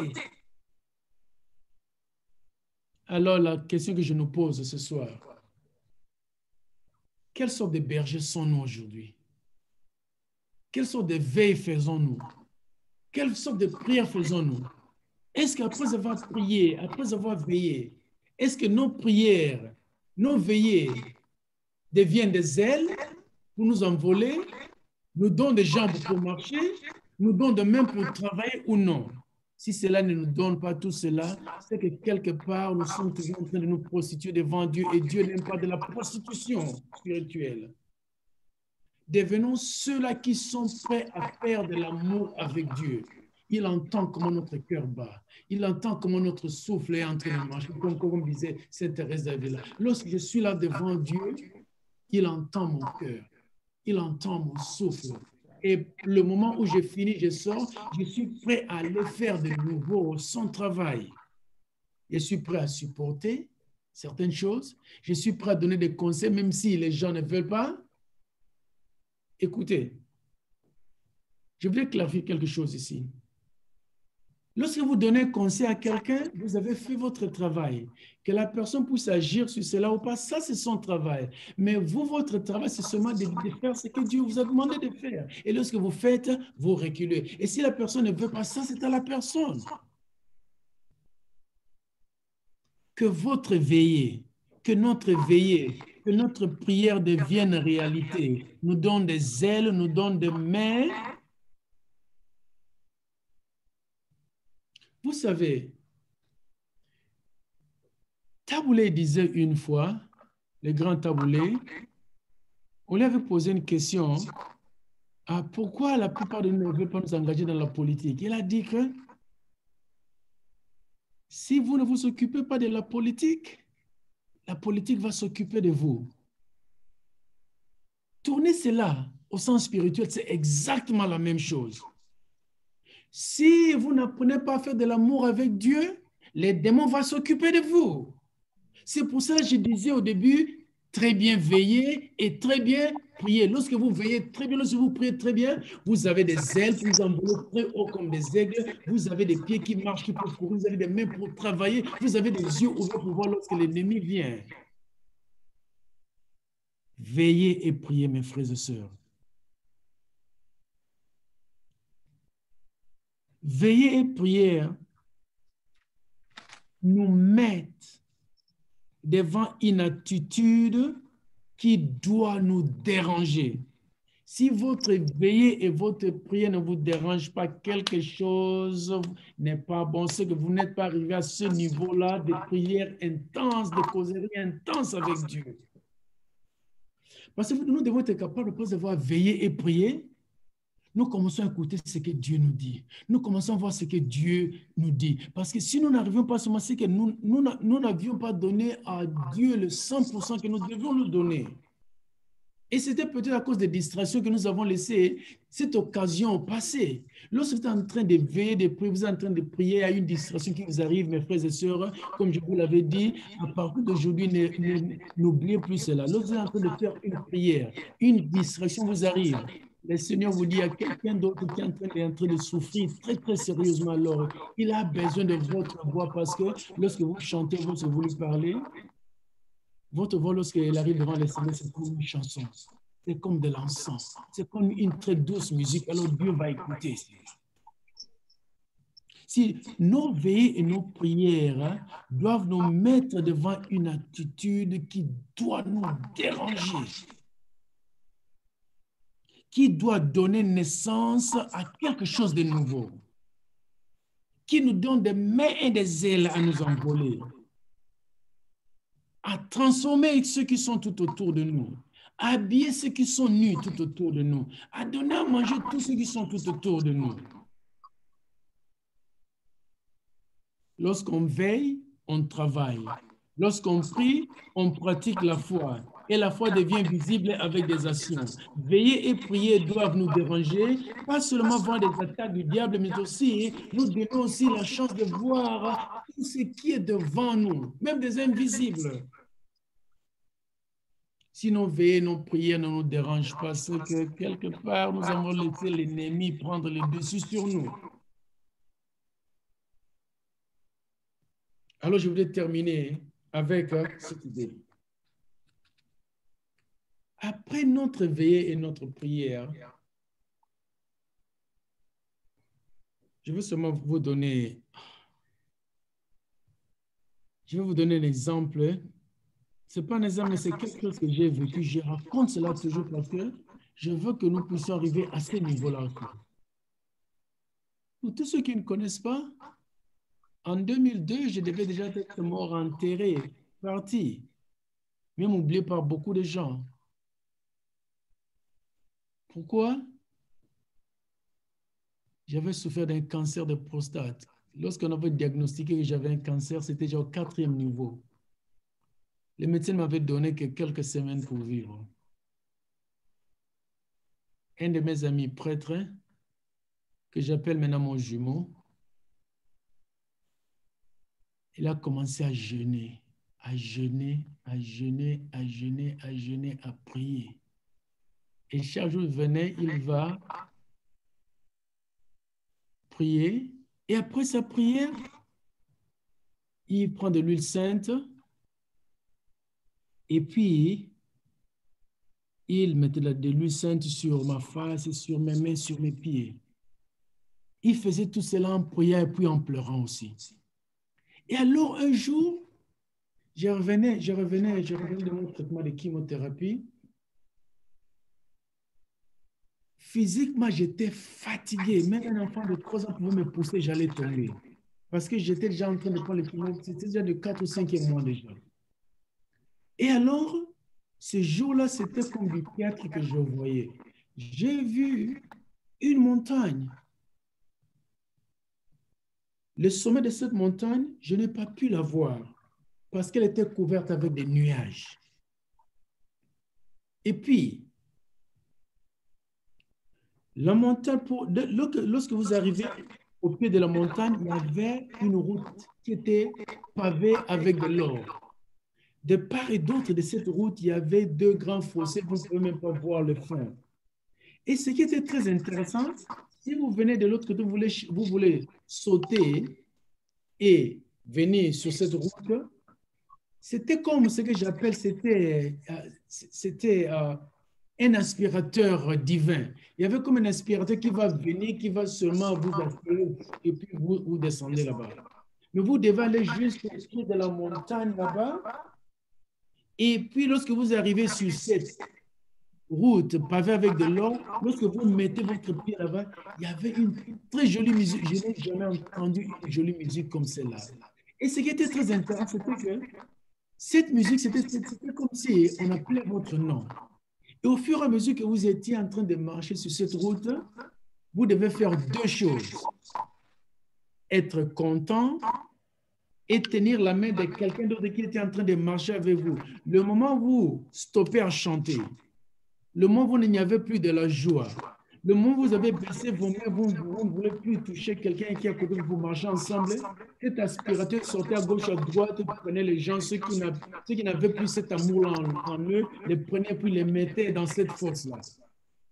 Alors, la question que je nous pose ce soir, quelle sorte de bergers sommes-nous aujourd'hui? Quelle sorte de veille faisons-nous? Quelle sorte de prière faisons-nous? Est-ce qu'après avoir prié, après avoir veillé, est-ce que nos prières, nos veillées deviennent des ailes pour nous envoler, nous donnent des jambes pour marcher, nous donnent des mains pour travailler ou non? Si cela ne nous donne pas tout cela, c'est que quelque part, nous sommes toujours en train de nous prostituer devant Dieu et Dieu n'aime pas de la prostitution spirituelle. Devenons ceux-là qui sont prêts à faire de l'amour avec Dieu. Il entend comment notre cœur bat. Il entend comment notre souffle est en train de marcher. Comme disait Sainte Thérèse d'Avila. Lorsque je suis là devant Dieu, il entend mon cœur. Il entend mon souffle. Et le moment où j'ai fini, je sors, je suis prêt à aller faire de nouveau son travail. Je suis prêt à supporter certaines choses. Je suis prêt à donner des conseils, même si les gens ne veulent pas. Écoutez, je voulais clarifier quelque chose ici. Lorsque vous donnez un conseil à quelqu'un, vous avez fait votre travail. Que la personne puisse agir sur cela ou pas, ça c'est son travail. Mais vous, votre travail, c'est seulement de faire ce que Dieu vous a demandé de faire. Et lorsque vous faites, vous reculez. Et si la personne ne veut pas ça, c'est à la personne. Que votre veillée, que notre veillée, que notre prière devienne réalité, nous donne des ailes, nous donne des mains. Vous savez, Taboulé disait une fois, le grand Taboulé, on lui avait posé une question, pourquoi la plupart de nous ne veulent pas nous engager dans la politique? Il a dit que si vous ne vous occupez pas de la politique va s'occuper de vous. Tournez cela au sens spirituel, c'est exactement la même chose. Si vous n'apprenez pas à faire de l'amour avec Dieu, les démons vont s'occuper de vous. C'est pour ça que je disais au début, très bien veiller et très bien prier. Lorsque vous veillez très bien, lorsque vous priez très bien, vous avez des ailes qui vous envolent très haut comme des aigles, vous avez des pieds qui marchent, qui peuvent courir, vous avez des mains pour travailler, vous avez des yeux ouverts pour voir lorsque l'ennemi vient. Veillez et priez, mes frères et sœurs. Veillez et prier nous mettent devant une attitude qui doit nous déranger. Si votre veillée et votre prière ne vous dérangent pas, quelque chose n'est pas bon. C'est que vous n'êtes pas arrivé à ce niveau-là de prière intense, de causerie intense avec Dieu. Parce que nous devons être capables de pouvoir veiller et prier. Nous commençons à écouter ce que Dieu nous dit. Nous commençons à voir ce que Dieu nous dit. Parce que si nous n'arrivions pas à ce moment, c'est que nous n'avions pas donné à Dieu le 100% que nous devions nous donner. Et c'était peut-être à cause des distractions que nous avons laissé cette occasion passer. Lorsque vous êtes en train de veiller, de prier, vous êtes en train de prier, à une distraction qui vous arrive, mes frères et sœurs, comme je vous l'avais dit, à partir d'aujourd'hui, n'oubliez plus cela. Lorsque vous êtes en train de faire une prière, une distraction vous arrive. Le Seigneur vous dit à quelqu'un d'autre qui est en train de souffrir très, très sérieusement, alors il a besoin de votre voix parce que lorsque vous chantez, lorsque vous lui parlez, votre voix, lorsqu'elle arrive devant le Seigneur, c'est comme une chanson. C'est comme de l'encens. C'est comme une très douce musique. Alors Dieu va écouter. Si nos veillées et nos prières doivent nous mettre devant une attitude qui doit nous déranger, qui doit donner naissance à quelque chose de nouveau, qui nous donne des mains et des ailes à nous envoler, à transformer ceux qui sont tout autour de nous, à habiller ceux qui sont nus tout autour de nous, à donner à manger tous ceux qui sont tout autour de nous. Lorsqu'on veille, on travaille. Lorsqu'on prie, on pratique la foi. Et la foi devient visible avec des actions. Veiller et prier doivent nous déranger, pas seulement voir des attaques du diable, mais aussi nous donnons aussi la chance de voir tout ce qui est devant nous, même des invisibles. Si nos veillées, nos prières ne nous dérangent pas, c'est que quelque part, nous avons laissé l'ennemi prendre le dessus sur nous. Alors, je voudrais terminer avec cette idée. Après notre veillée et notre prière, je veux seulement vous donner, un exemple. Ce n'est pas un exemple, mais c'est quelque chose que j'ai vécu. Je raconte cela toujours parce que je veux que nous puissions arriver à ce niveau-là. Pour tous ceux qui ne connaissent pas, en 2002, je devais déjà être mort, enterré, parti, même oublié par beaucoup de gens. Pourquoi? J'avais souffert d'un cancer de prostate. Lorsqu'on avait diagnostiqué que j'avais un cancer, c'était déjà au 4e niveau. Les médecins m'avaient donné que quelques semaines pour vivre. Un de mes amis prêtres, que j'appelle maintenant mon jumeau, il a commencé à jeûner, à jeûner, à jeûner, à jeûner, à jeûner, à prier. Et chaque jour, il venait, il va prier. Et après sa prière, il prend de l'huile sainte et puis il mettait de l'huile sainte sur ma face, sur mes mains, sur mes pieds. Il faisait tout cela en priant et puis en pleurant aussi. Et alors, un jour, je revenais de mon traitement de chimiothérapie. Physiquement, j'étais fatigué. Même un enfant de 3 ans pouvait me pousser, j'allais tomber. Parce que j'étais déjà en train de prendre le chimio, c'était déjà de 4 ou 5e mois déjà. Et alors, ce jour-là, c'était comme du théâtre que je voyais. J'ai vu une montagne. Le sommet de cette montagne, je n'ai pas pu la voir parce qu'elle était couverte avec des nuages. Et puis, la montagne, lorsque vous arrivez au pied de la montagne, il y avait une route qui était pavée avec de l'or. De part et d'autre de cette route, il y avait 2 grands fossés, vous ne pouvez même pas voir le fond. Et ce qui était très intéressant, si vous venez de l'autre côté, vous voulez sauter et venir sur cette route, c'était comme ce que j'appelle, c'était un aspirateur divin. Il y avait comme un aspirateur qui va venir, qui va seulement vous aspirer et puis vous descendez là-bas. Mais vous devez aller jusqu'au pied de la montagne là-bas. Et puis lorsque vous arrivez sur cette route pavée avec de l'or, lorsque vous mettez votre pied là-bas, il y avait une très jolie musique. Je n'ai jamais entendu une jolie musique comme celle-là. Et ce qui était très intéressant, c'était que cette musique, c'était comme si on appelait votre nom. Et au fur et à mesure que vous étiez en train de marcher sur cette route, vous devez faire 2 choses. Être content et tenir la main de quelqu'un d'autre qui était en train de marcher avec vous. Le moment où vous stoppez à chanter, Le moment où il n'y avait plus de la joie, le moment où vous avez baissé vos mains, vous ne voulez plus toucher quelqu'un qui est à côté de vous, marchez ensemble, cet aspirateur sortait à gauche, à droite, prenait les gens, ceux qui n'avaient plus cet amour en eux, les prenait puis les mettait dans cette force-là.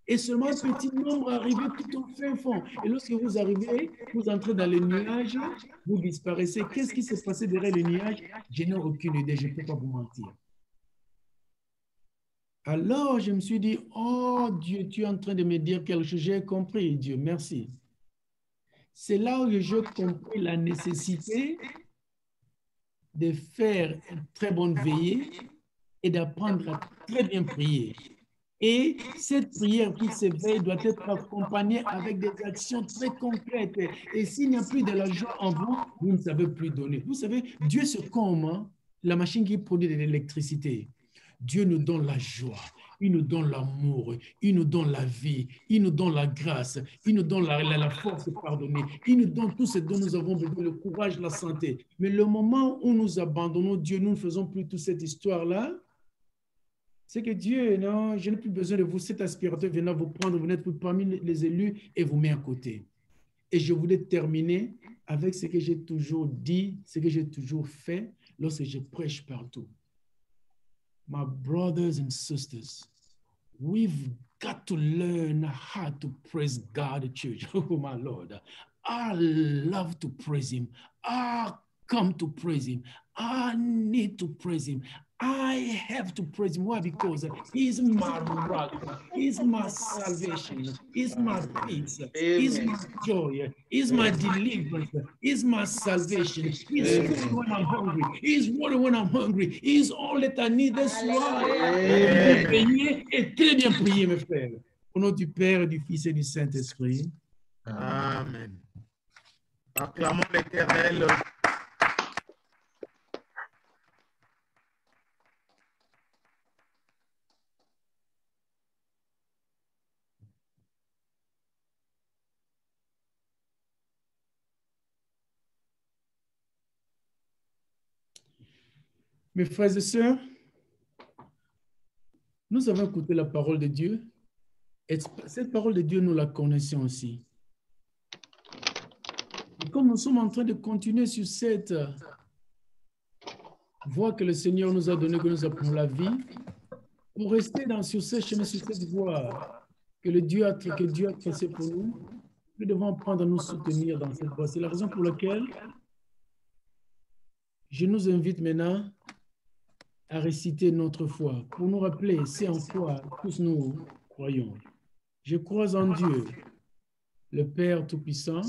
Et seulement un petit nombre arrivait tout au fin fond. Et lorsque vous arrivez, vous entrez dans les nuages, vous disparaissez. Qu'est-ce qui s'est passé derrière les nuages? Je n'ai aucune idée, je ne peux pas vous mentir. Alors, je me suis dit, oh Dieu, tu es en train de me dire quelque chose. J'ai compris, Dieu, merci. C'est là où j'ai compris la nécessité de faire une très bonne veillée et d'apprendre à très bien prier. Et cette prière qui s'éveille doit être accompagnée avec des actions très concrètes. Et s'il n'y a plus de la joie en vous, vous ne savez plus donner. Vous savez, Dieu c'est comme la machine qui produit de l'électricité. Dieu nous donne la joie, il nous donne l'amour, il nous donne la vie, il nous donne la grâce, il nous donne la force de pardonner, il nous donne tout ce dont nous avons besoin, le courage, la santé. Mais le moment où nous abandonnons Dieu, nous ne faisons plus toute cette histoire-là, c'est que Dieu, non, je n'ai plus besoin de vous, cet aspirateur venant vous prendre, vous n'êtes plus parmi les élus et vous met à côté. Et je voulais terminer avec ce que j'ai toujours dit, ce que j'ai toujours fait lorsque je prêche partout. My brothers and sisters, we've got to learn how to praise God, church. Oh, my Lord. I love to praise him. I come to praise him. I need to praise him. I have to praise him. Why? Because he's my rock. He's my salvation. He's my peace. He's my joy. He's my deliverance. He's my salvation. He's food when I'm hungry. He's water when I'm hungry. He's all that I need. That's why. Prier et très bien prier, mes frères. Au nom du Père, du Fils et du Saint-Esprit. Amen. Acclamons l'Éternel. Mes frères et sœurs, nous avons écouté la parole de Dieu. Et cette parole de Dieu, nous la connaissons aussi. Et comme nous sommes en train de continuer sur cette voie que le Seigneur nous a donnée, que nous appelons la vie, pour rester sur ce chemin, sur cette voie que Dieu a tracée pour nous, nous devons apprendre à nous soutenir dans cette voie. C'est la raison pour laquelle je nous invite maintenant à réciter notre foi, pour nous rappeler c'est en quoi tous nous croyons. Je crois en Dieu, le Père Tout-Puissant,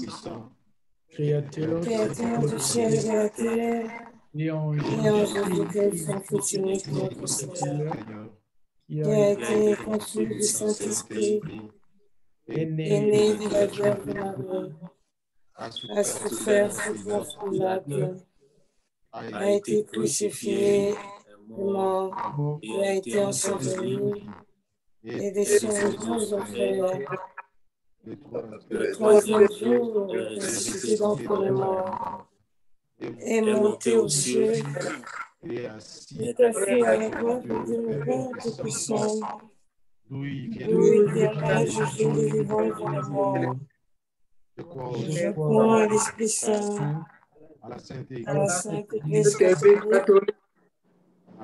Créateur du ciel et de la terre, et en et en Jésus-Christ, son Fils unique, notre Seigneur, qui qui a a été conçu du Saint-Esprit, est est né né de la Vierge Marie, a souffert sous Ponce Pilate, a été crucifié, est mort, il a été enseveli, et descendu aux enfers. Le troisième jour, ressuscité d'entre les morts, est monté aux cieux, est assis à la droite de Dieu le Père Tout-Puissant, d'où il viendra juger les vivants et les morts. Je crois à l'Esprit Saint, à la Sainte Église catholique,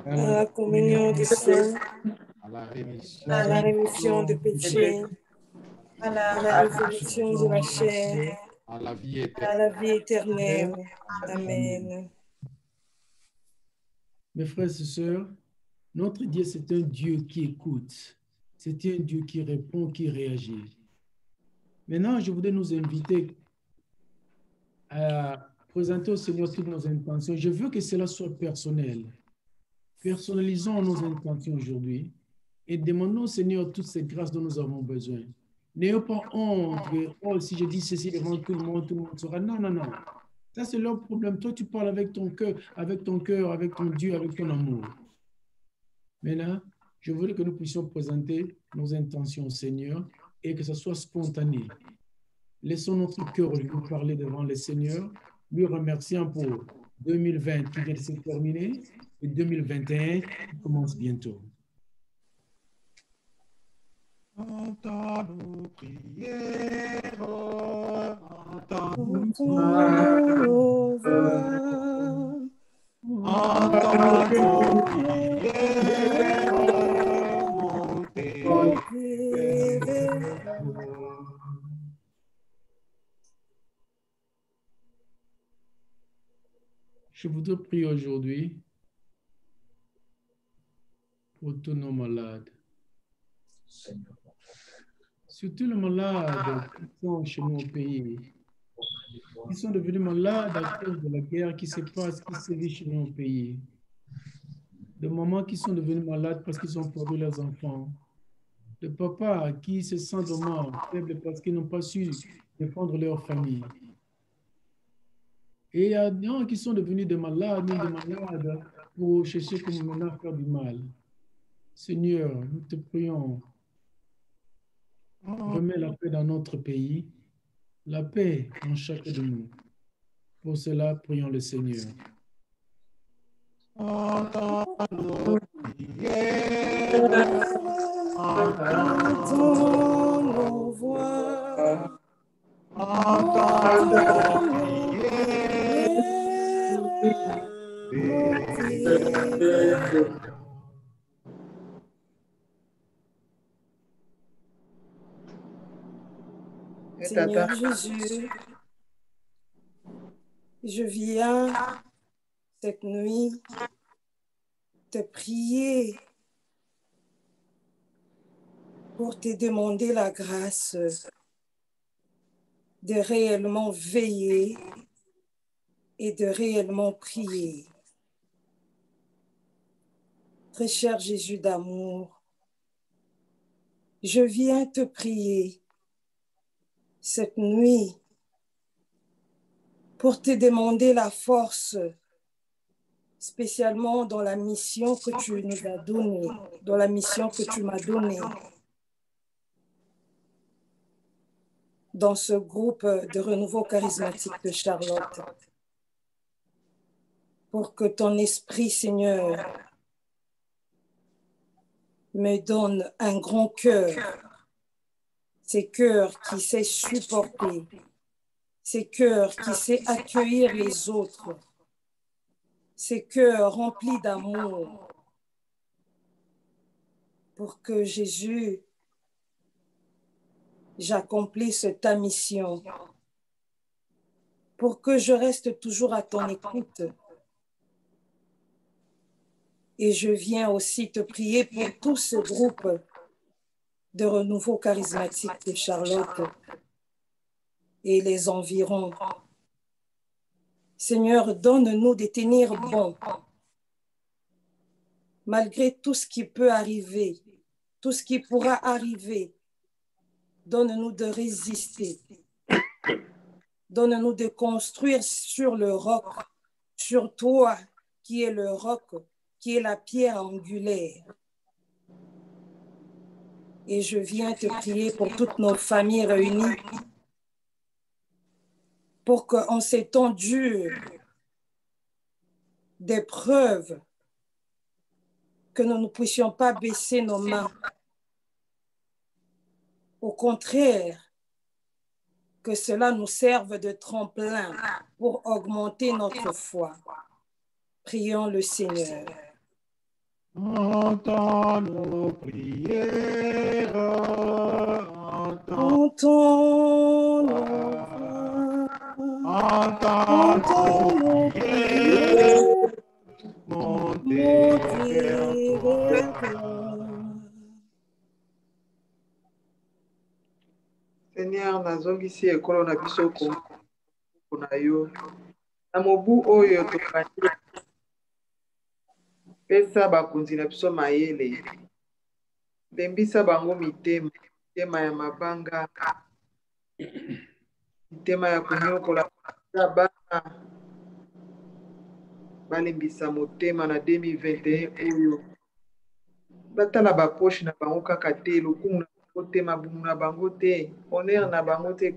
à la communion des saints, à la rémission des péchés, à la résurrection de la chair, à la vie éternelle. Amen. Mes frères et sœurs, notre Dieu, c'est un Dieu qui écoute. C'est un Dieu qui répond, qui réagit. Maintenant, je voudrais nous inviter à présenter au Seigneur toutes nos intentions. Je veux que cela soit personnel. Personnalisons nos intentions aujourd'hui et demandons au Seigneur toutes ces grâces dont nous avons besoin. N'ayons pas honte que, oh, si je dis ceci devant tout le monde saura. Non, non, non. Ça, c'est leur problème. Toi, tu parles avec ton cœur, avec ton Dieu, avec ton amour. Maintenant, je voudrais que nous puissions présenter nos intentions au Seigneur et que ce soit spontané. Laissons notre cœur lui parler devant le Seigneur, lui remerciant pour 2020 qui vient de se terminer et 2021 qui commence bientôt. Entends nos prières, entends Entends nos voix. entends nos prières, montez vers nous. Je voudrais prier aujourd'hui pour tous nos malades. Surtout les malades qui sont chez nous au pays. Ils sont devenus malades à cause de la guerre qui se passe, qui sévit chez nous au pays. Des mamans qui sont devenus malades parce qu'ils ont perdu leurs enfants. Des papas qui se sentent vraiment faibles parce qu'ils n'ont pas su défendre leur famille. Et il y a des gens qui sont devenus des malades pour chercher comment maintenant faire du mal. Seigneur, nous te prions, remets la paix dans notre pays, la paix en chacun de nous. Pour cela, prions le Seigneur. Entends nos prières, Entends nos voix. entends nos prières, Seigneur Jésus, je viens cette nuit te prier pour te demander la grâce de réellement veiller et de réellement prier. Très cher Jésus d'amour, je viens te prier cette nuit pour te demander la force, spécialement dans la mission que tu nous as donnée, dans la mission que tu m'as donnée, dans ce groupe de renouveau charismatique de Charlotte, pour que ton esprit, Seigneur, me donne un grand cœur, ces cœurs qui sait supporter, ces cœurs qui sait accueillir les autres, ces cœurs remplis d'amour, pour que Jésus, j'accomplisse ta mission, pour que je reste toujours à ton écoute. Et je viens aussi te prier pour tout ce groupe de renouveau charismatique de Charlotte et les environs. Seigneur, donne-nous de tenir bon, malgré tout ce qui peut arriver, tout ce qui pourra arriver. Donne-nous de résister. Donne-nous de construire sur le roc, sur toi qui est le roc, qui est la pierre angulaire. Et je viens te prier pour toutes nos familles réunies, pour qu'en ces temps durs d'épreuves, que nous ne puissions pas baisser nos mains. Au contraire, que cela nous serve de tremplin pour augmenter notre foi. Prions le Seigneur. entends nos prières, Entends nos voix. entends nos prières, montez vers toi. Seigneur, nazongisi ekolo na biso kombo na yo. Na mobu oyo tokandi pesa bakonzi na biso mayele. Lembisa bango mitema, mitema ya mabanga, mitema ya konyokola bana. Balembisa motema na 2021 oyo. Batala bapoche na bango kaka te, lokumu na bango te, mabumu na bango te, honneur na bango te.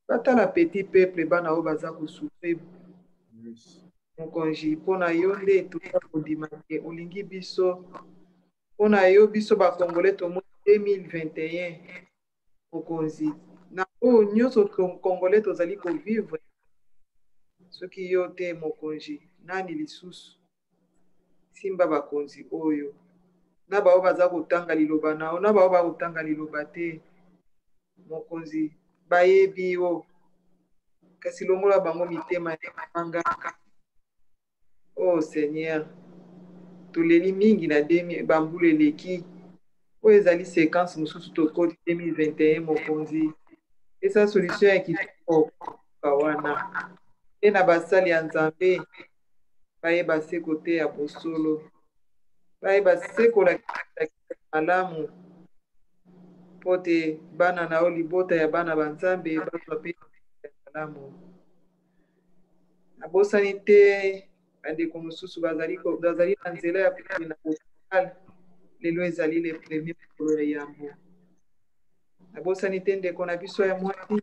Batala petit peuple bana oyo baza kosufrir. Mokonzi mpona yo nde toza kondima te, olingi biso mpona yo biso bakongole tomona 2021 mokonzi na oyo nyonso congolais tozali kovivre soki yo te mokonzi nani lisusu simba bakonzi oyo na bao baza kotanga liloba nao na bao bakotanga liloba te mokonzi bayebi yo kasi longola bango mitema ya mangaka oh seigneur toleli mingi na bambula eleki oyo ezali séquence mosusu tokoti 2021 mokonzi esa solution ya kitoko wana e na basali ya nzambe bayeba seko te ya bosolo bayeba seko lakisa malamu mpo te bana na yo libota ya bana banzambe bazwa mpe malamu nabosani te bandeko mosusu bazali na nzela ya kokende na hopital lelo ezali le premier mokolo ya yambo nabosani te ndeko na biso ya mwasi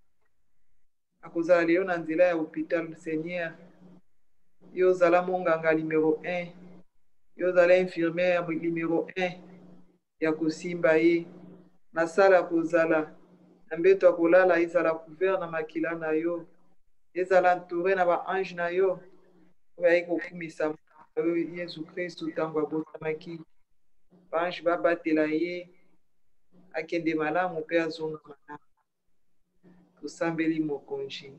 akozala lelo na nzela ya hopital seigneur yo ozala monganga numero 1 yo ozala infirmière numero 1 ya kosimba ye masala akozala na mbeto akolala ezala couvert na makila na yo ezala entouré na baange na yo oyo ayi kokumisa oyo yesu kristu ntango abotamaki baange babatela ye akende malamu mpe azonga malamu tosambeli mokonzi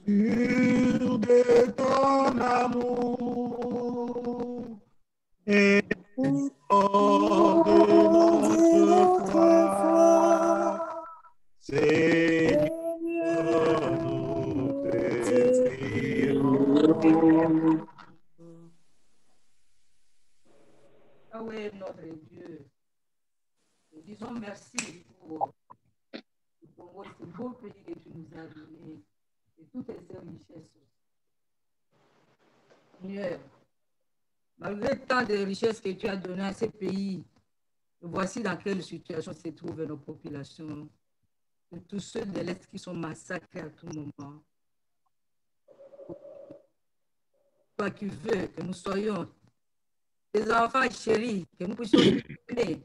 Sur de ton amour et hors de notre foi, Seigneur, nous te prions. Ah oui, notre Dieu, nous disons merci pour ce beau pays que tu nous as donné et toutes ces richesses. Seigneur, malgré tant de richesses que tu as données à ces pays, voici dans quelle situation se trouvent nos populations, de tous ceux de l'Est qui sont massacrés à tout moment. Toi qui veux que nous soyons des enfants chéris, que nous puissions nous aimer,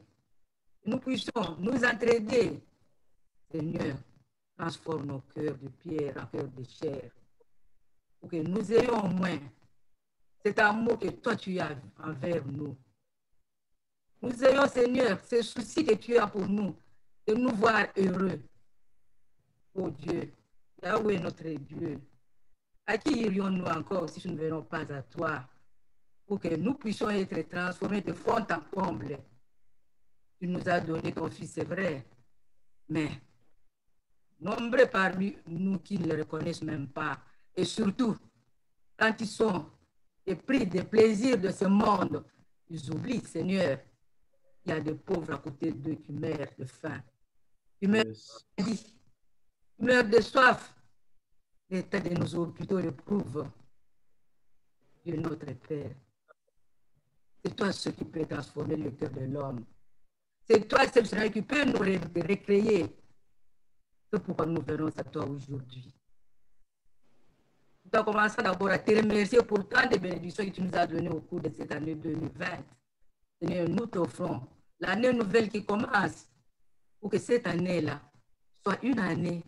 que nous puissions nous entraider. Seigneur, transforme nos cœurs de pierre en cœurs de chair, pour que nous ayons au moins cet amour que toi tu as envers nous. Nous ayons, Seigneur, ce souci que tu as pour nous, de nous voir heureux. Oh Dieu, Yahweh notre Dieu, à qui irions-nous encore si nous ne venons pas à toi, pour que nous puissions être transformés de fond en comble. Tu nous as donné ton Fils, c'est vrai, mais nombreux parmi nous qui ne le reconnaissent même pas, et surtout, quand ils sont épris des plaisirs de ce monde, ils oublient, Seigneur, il y a des pauvres à côté d'eux qui meurent de faim, qui meurent de maladie, qui meurent de soif. L'état de nos hôpitaux le prouve. Dieu notre Père, c'est toi ce qui peut transformer le cœur de l'homme. C'est toi, Seigneur, qui peut nous recréer. C'est pourquoi nous venons à toi aujourd'hui. Nous avons commencé d'abord à te remercier pour tant de bénédictions que tu nous as données au cours de cette année 2020. Seigneur, nous t'offrons l'année nouvelle qui commence pour que cette année-là soit une année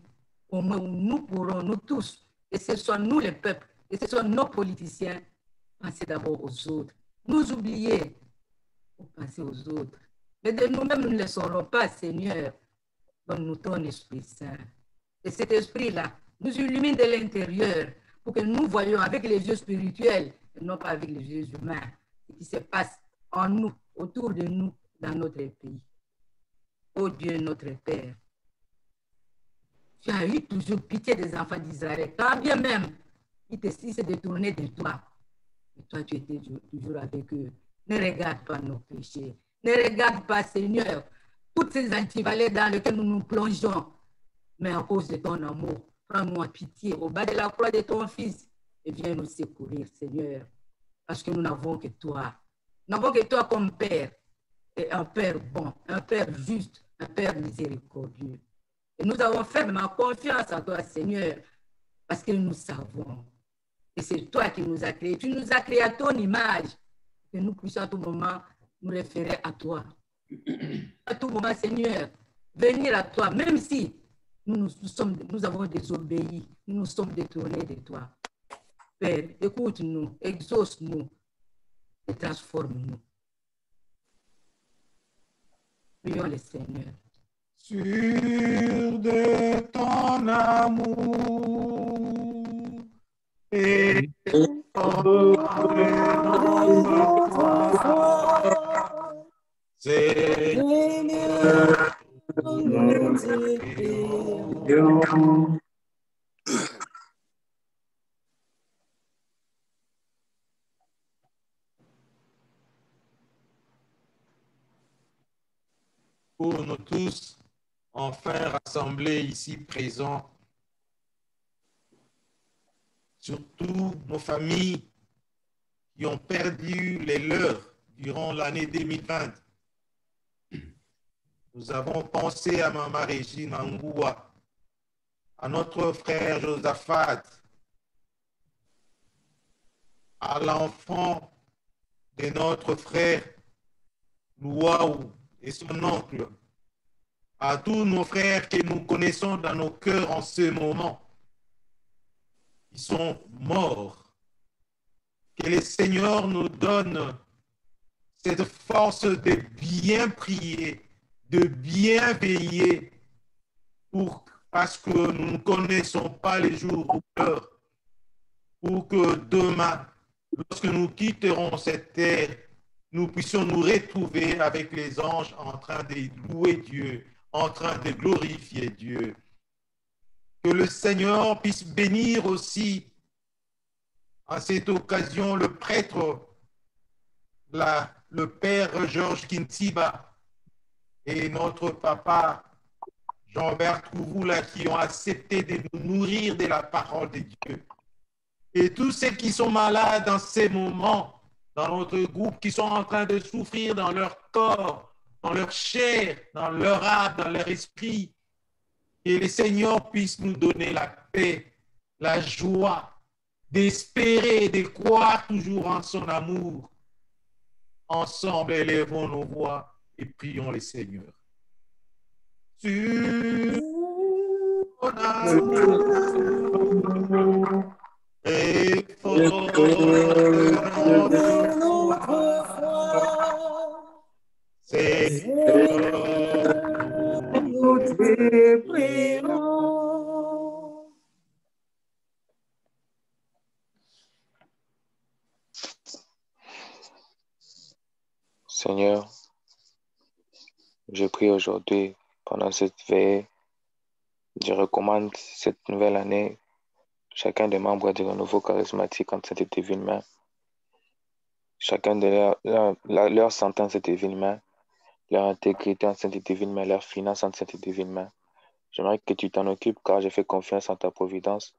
au moins où nous pourrons, nous tous, que ce soit nous les peuples, que ce soit nos politiciens, penser d'abord aux autres. Nous oublier pour penser aux autres. Mais de nous-mêmes, nous ne le saurons pas, Seigneur. Donne-nous ton Esprit Saint. Et cet Esprit-là nous illumine de l'intérieur pour que nous voyions avec les yeux spirituels et non pas avec les yeux humains ce qui se passe en nous, autour de nous, dans notre pays. Ô Dieu, notre Père, tu as eu toujours pitié des enfants d'Israël, quand bien même ils se détournaient de toi. Et toi, tu étais toujours avec eux. Ne regarde pas nos péchés. Ne regarde pas, Seigneur, toutes ces antivaleurs dans lesquelles nous nous plongeons. Mais à cause de ton amour, prends-nous en pitié au bas de la croix de ton Fils et viens nous secourir, Seigneur. Parce que nous n'avons que toi. Nous n'avons que toi comme Père. Et un Père bon, un Père juste, un Père miséricordieux. Et nous avons fermement confiance en toi, Seigneur, parce que nous savons. Et c'est toi qui nous as créés. Tu nous as créés à ton image. Que nous puissions à tout moment nous référer à toi. À tout moment, Seigneur, venir à toi, même si nous avons désobéi, nous nous sommes détournés de toi. Père, écoute-nous, exauce-nous et transforme-nous. Prions le Seigneur. Sûr de ton amour et Seigneur, nous te prions. Pour nous tous, enfin rassemblés ici présents, surtout nos familles qui ont perdu les leurs durant l'année 2020. Nous avons pensé à Maman Régine Angoua, à notre frère Josaphat, à l'enfant de notre frère Louaou et son oncle, à tous nos frères que nous connaissons dans nos cœurs en ce moment. Ils sont morts. Que le Seigneur nous donne cette force de bien prier, de bien veiller, parce que nous ne connaissons pas les jours ou l'heure, pour que demain, lorsque nous quitterons cette terre, nous puissions nous retrouver avec les anges en train de louer Dieu, en train de glorifier Dieu. Que le Seigneur puisse bénir aussi à cette occasion le prêtre, le père Georges Kintiba et notre papa Jean-Bert Kouroula qui ont accepté de nous nourrir de la parole de Dieu. Et tous ceux qui sont malades en ces moments, dans notre groupe, qui sont en train de souffrir dans leur corps, dans leur chair, dans leur âme, dans leur esprit, et le Seigneur puisse nous donner la paix, la joie, d'espérer, de croire toujours en son amour. Ensemble, élevons nos voix et prions le Seigneur. Sur ton amour et fort de notre foi, Seigneur, nous te prions. Seigneur, je prie aujourd'hui pendant cette veillée. Je recommande cette nouvelle année, chacun des membres du renouveau charismatique en cette divine main, chacun de leur santé en cette divine main, leur intégrité en cette divine main, leur finance en cette divine main. J'aimerais que tu t'en occupes car j'ai fait confiance en ta providence.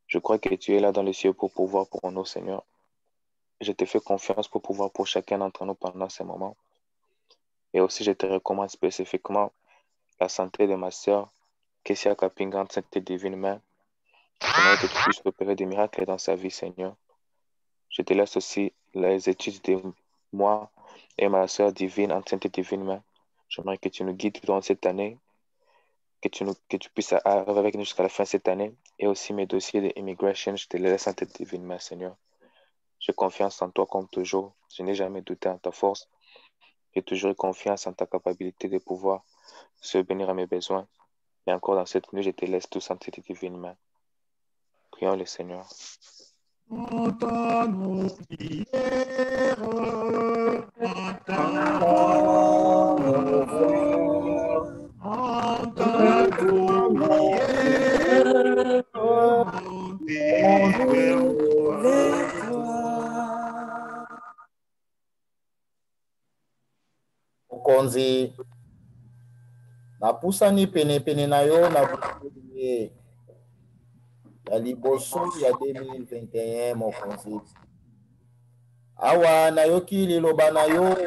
Je crois que tu es là dans les cieux pour pouvoir pour nous, Seigneur. Je te fais confiance pour pouvoir pour chacun d'entre nous pendant ces moments. Et aussi, je te recommande spécifiquement la santé de ma sœur, Kessia Kapinga, en cette divine main. J'aimerais que tu puisses opérer des miracles dans sa vie, Seigneur. Je te laisse aussi les études de moi et ma sœur divine en cette divine main. J'aimerais que tu nous guides durant cette année, que tu puisses arriver avec nous jusqu'à la fin de cette année. Et aussi mes dossiers d'immigration, je te les laisse en cette divine main, Seigneur. J'ai confiance en toi comme toujours. Je n'ai jamais douté en ta force. J'ai toujours eu confiance en ta capacité de pouvoir subvenir à mes besoins. Et encore dans cette nuit, je te laisse tous en cette divine main. Prions le Seigneur. Entends nos prières, entends nos voix, entends nos prières, vers toi. Mokonzi, napusani pene na yo na buye ya liboso ya 2021 mokonzi. Awa nayoki liloba na yo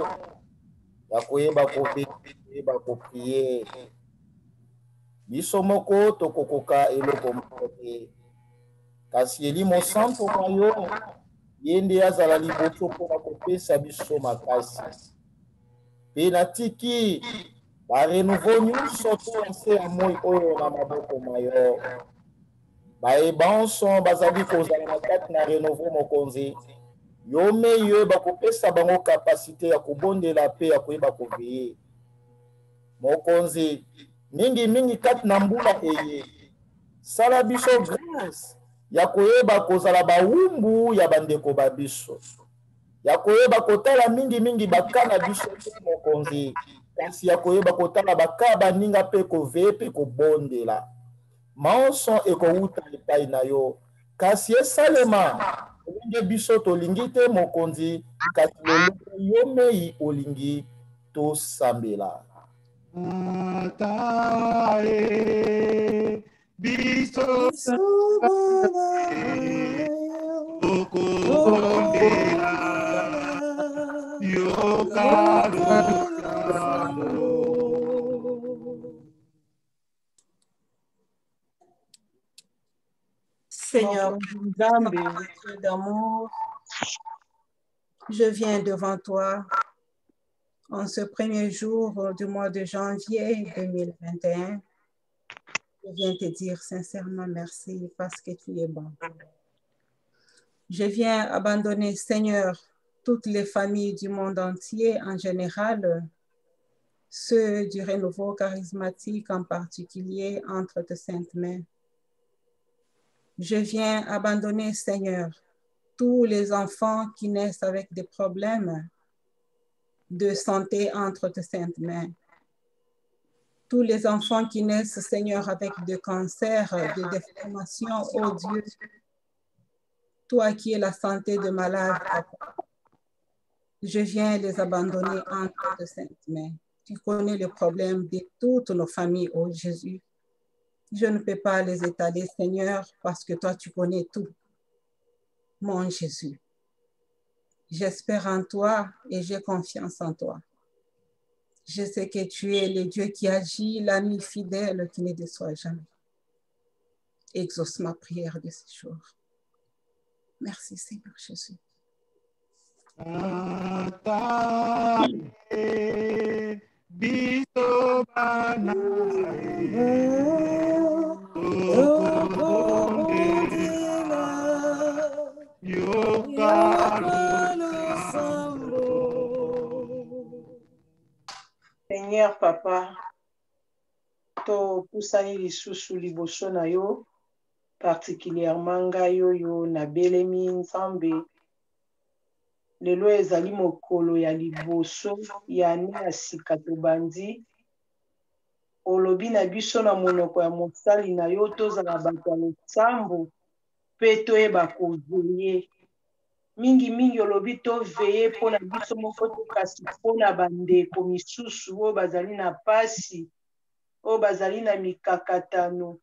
ya koyeba koprie. Biso moko tokokoka eloko moko te. Kasi elimo santo na yo yende azala liboso mpona kopesa biso makasi. mpe natiki barenouveau nyonso to nse ya moi oyo na maboko na yo. Bayeba nso bazali kozala na kati na renouveau mokonzi, yo mei bakopesa bango kapasite ya kobondela mpe ya koyeba koveye. Mokonzi, mingi kati na mbula eye, sala biso grâce ya koyeba kozala bawumbu ya bandeko babiso, ya koyeba kotala mingi baka na biso te mokonzi, kasi ya koyeba kotala baka baninga mpe koveye mpe kobondela. Maonso ekowuta epai na yo, kasi esalema olingi biso tolingi te mokonzi, kasi lolenge yo mei olingi tosambela. Atae biso okondela yokalo. Seigneur, Dieu d'amour, je viens devant toi en ce premier jour du mois de janvier 2021. Je viens te dire sincèrement merci parce que tu es bon. Je viens abandonner, Seigneur, toutes les familles du monde entier en général, ceux du renouveau charismatique en particulier, entre tes saintes mains. Je viens abandonner, Seigneur, tous les enfants qui naissent avec des problèmes de santé entre tes saintes mains. Tous les enfants qui naissent, Seigneur, avec des cancers, des déformations, oh Dieu, toi qui es la santé de malades, je viens les abandonner entre tes saintes mains. Tu connais les problèmes de toutes nos familles, oh Jésus. Je ne peux pas les étaler, Seigneur, parce que toi, tu connais tout. Mon Jésus, j'espère en toi et j'ai confiance en toi. Je sais que tu es le Dieu qui agit, l'ami fidèle qui ne déçoit jamais. Exauce ma prière de ce jour. Merci, Seigneur Jésus. Seigneur Papa, to pusani lisusu liboso na yo, particulièrement ngai oyo na belemi Nzambe, lelo ezali mokolo ya liboso ya ane ya sika tobandi, olobi na biso na monoko ya mosali na yo tozala bato ya losambo mpe toyeba koveye. Mingi olobi toveye mpo na biso moko te, kasi mpo na bandeko misusu oyo bazali na pasi, oyo bazali na mikakatano,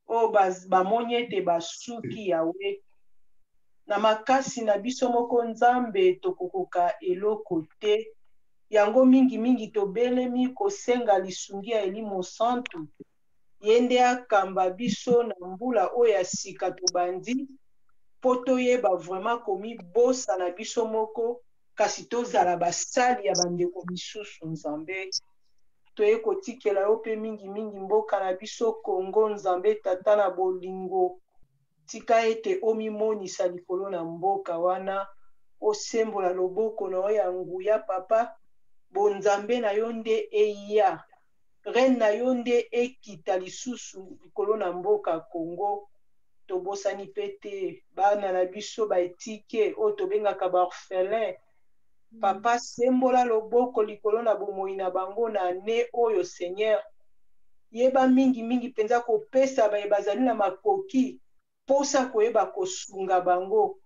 oyo bamoni ete basuki yawe. Na makasi na biso moko Nzambe tokokoka eloko te, yango mingi tobelemi kosenga lisungi ya Elimo Santu, ye nde akamba biso na mbula oyo ya sika tobandi, po toyeba vraiment komibosa na biso moko, kasi tozala basali ya bandeko misusu. Nzambe toye kotikela yo pe mingi mboka na biso Kongo. Nzambe tata na bolingo, tika ete omimonisa likolo na mboka wana, osembola loboko na yo ya nguya papa. Bonzambe na yo nde eya, reine na yo nde ekita lisusu likolo na mboka Kongo. Tobosani pete bana na biso baetike oyo tobengaka baorphelin. Papa, sembola loboko likolo na bomoi na bango na ne oyo Seigneur. Yeba mingi penza kopesa bazali na makoki posa koyeba kosunga bango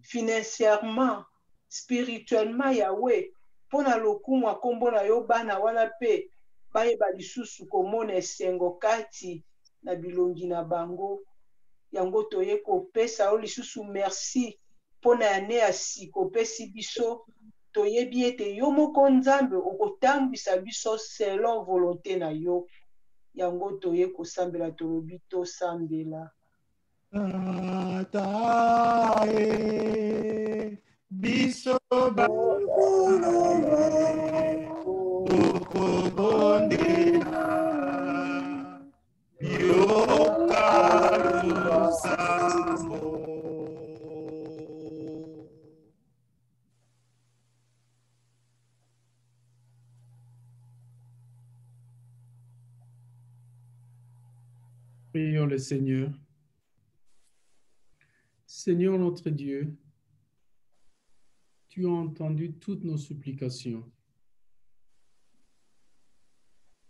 financièrement, spirituellement Yahweh, pona lokumu akombo na yo bana wana pe bayeba lisusu komona esengo kati na bilongi na bango. Yango toye kopesa o lisusu merci pona ane ya sika opesi biso. Toyebi ete yo moko Nzambe okotambwisa biso selon volonté na yo. Yango toye kosambela, tolobi tosambela. Atae biso okobondela yoka losambo. Prions le Seigneur. Seigneur notre Dieu, tu as entendu toutes nos supplications.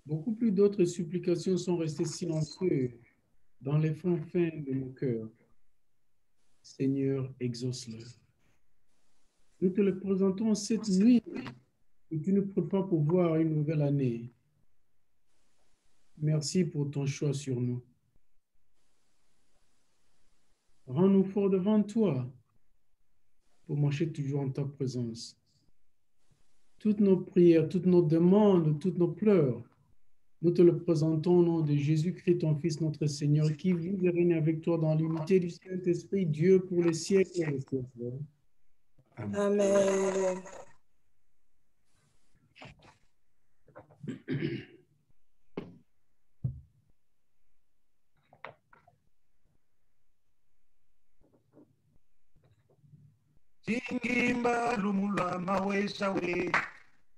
Beaucoup plus d'autres supplications sont restées silencieuses dans les fonds fins de nos cœurs. Seigneur, exauce-le. Nous te le présentons cette nuit et tu nous prépares pour voir une nouvelle année. Merci pour ton choix sur nous. Rends-nous forts devant toi pour marcher toujours en ta présence. Toutes nos prières, toutes nos demandes, toutes nos pleurs, nous te le présentons au nom de Jésus-Christ, ton Fils, notre Seigneur, qui vit et règne avec toi dans l'unité du Saint-Esprit, Dieu pour les siècles et les siècles. Amen. Chingimba lumula mawesha we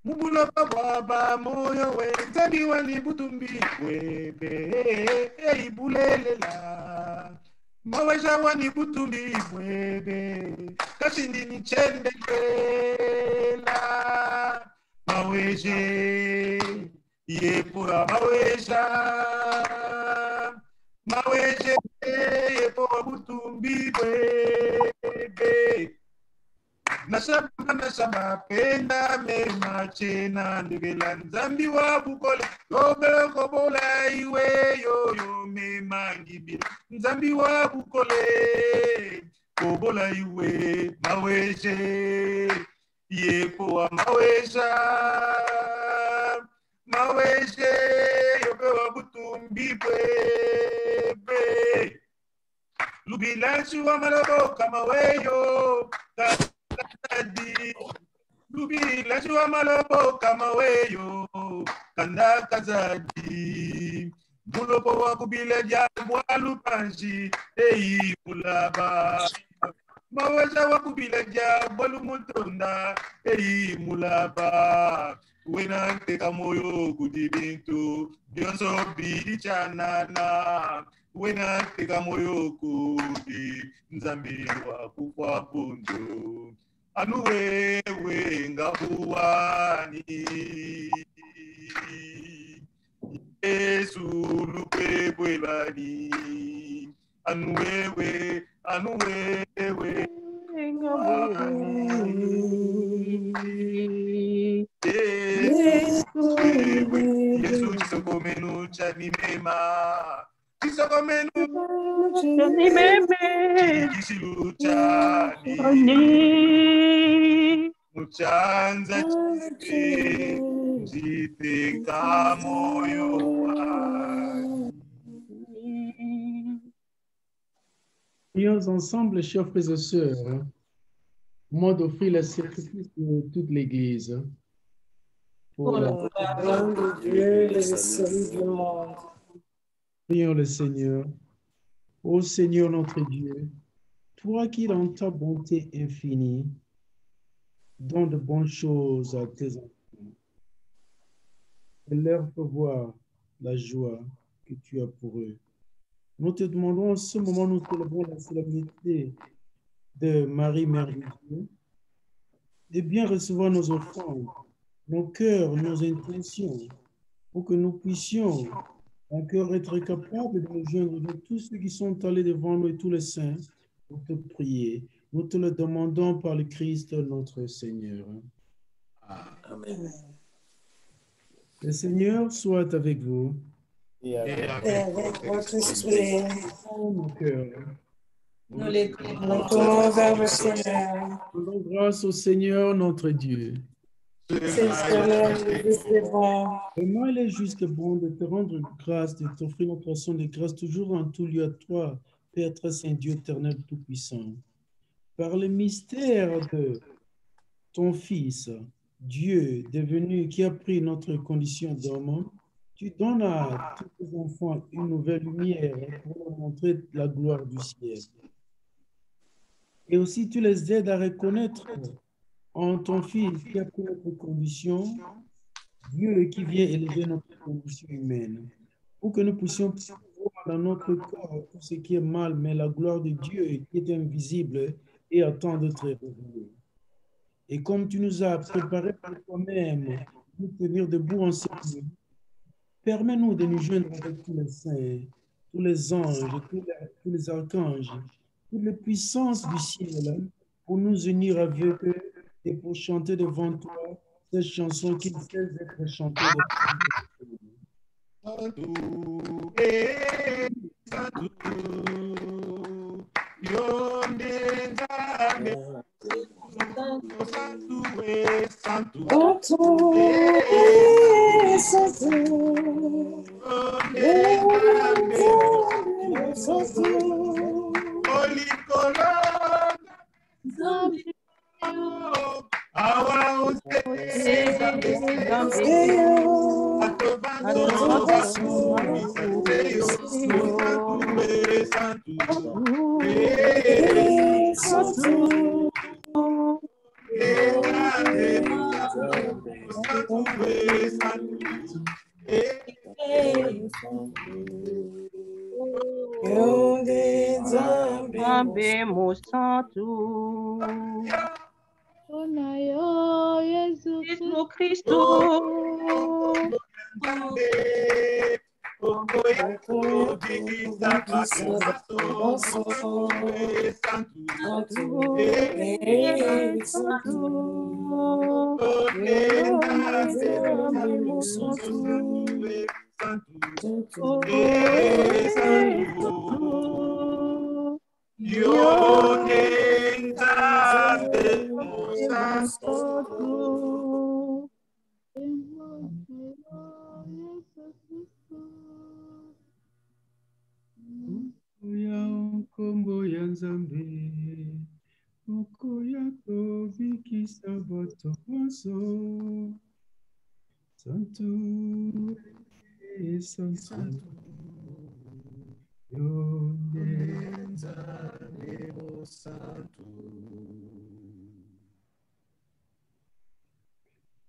mubula baba moyo we nzambi wani butumbi we be ibulelela mawesha wani butumbi we be kashindi ni chende kwela maweshe yepura maweshe yepura butumbi we be Nasaba penda mema chena ndegela nzambi wa bukole yobe kobola iwe yo mema ngibila nzambi wa bukole kobola iwe maweshe yepo wa maweshe yobe wa butumbi bwe lubilansi wa malabo kama weyo Lubi wa malopo kama weyo kanda kazadi mulopo wa kubile jabwa lupanji eyi mulaba mawaza wa kubile jabwa lumutonda eyi mulaba wena teka moyo kudibintu bionso bidi chanana wena teka moyo kudi nzambi wa kukwa pundu anu wewe ngabuwani Yesu lupe bwelani anu wewe Yesu chisokomenu chani mema chisokomenu chani meme chiluchani muchanza jiteka moyo wani. Prions ensemble, chers frères et sœurs, au moment d'offrir le sacrifice de toute l'Église. Pour la gloire de Dieu et le salut du monde. Prions le Seigneur. Ô Seigneur notre Dieu, toi qui dans ta bonté infinie donnes de bonnes choses à tes enfants et leur fais voir la joie que tu as pour eux. Nous te demandons en ce moment, nous célébrons la solennité de Marie, Mère de Dieu, de bien recevoir nos offrandes, nos cœurs, nos intentions, pour que nous puissions encore être capables de nous joindre de tous ceux qui sont allés devant nous et tous les saints pour te prier. Nous te le demandons par le Christ notre Seigneur. Amen. Le Seigneur soit avec vous. Et avec votre esprit, Nos cœurs. nous les mettons vers le Seigneur. Rendons grâce au Seigneur notre Dieu. C'est le juste et bon. Vraiment, il est juste et bon de te rendre grâce, de t'offrir notre action de grâce toujours en tout lieu à toi, Père très saint, Dieu éternel tout-puissant. Par le mystère de ton Fils, Dieu devenu qui a pris notre condition d'homme, tu donnes à tous tes enfants une nouvelle lumière pour leur montrer la gloire du ciel. Et aussi, tu les aides à reconnaître en ton Fils qui a pris notre condition, Dieu qui vient élever notre condition humaine, pour que nous puissions voir dans notre corps tout ce qui est mal, mais la gloire de Dieu qui est invisible et attend d'être révélée. Et comme tu nous as préparés pour toi-même, nous tenir debout en cette nuit, permets-nous de nous joindre avec tous les saints, tous les anges, tous les archanges, toutes les puissances du ciel, pour nous unir avec eux et pour chanter devant toi cette chanson qui nous fait être chantée. Jesus Cristo.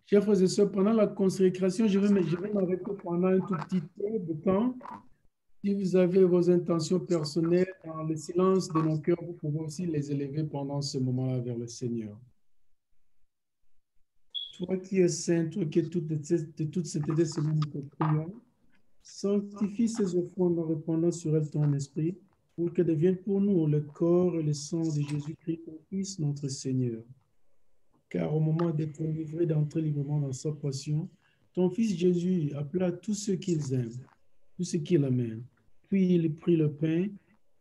Chers frères et sœurs, pendant la consécration, je vais m'arrêter pendant un tout petit peu de temps. Si vous avez vos intentions personnelles dans le silence de nos cœurs, vous pouvez aussi les élever pendant ce moment-là vers le Seigneur. Toi qui es saint, toi qui es de toute sainteté, Seigneur, nous te prions. Sanctifie ces offrandes en répandant sur elles ton esprit, pour qu'elles deviennent pour nous le corps et le sang de Jésus-Christ, ton Fils, notre Seigneur. Car au moment d'être livré, d'entrer librement dans sa passion, ton Fils Jésus appela tous ceux qu'ils aiment, tous ceux qu'il amène. Puis il prit le pain,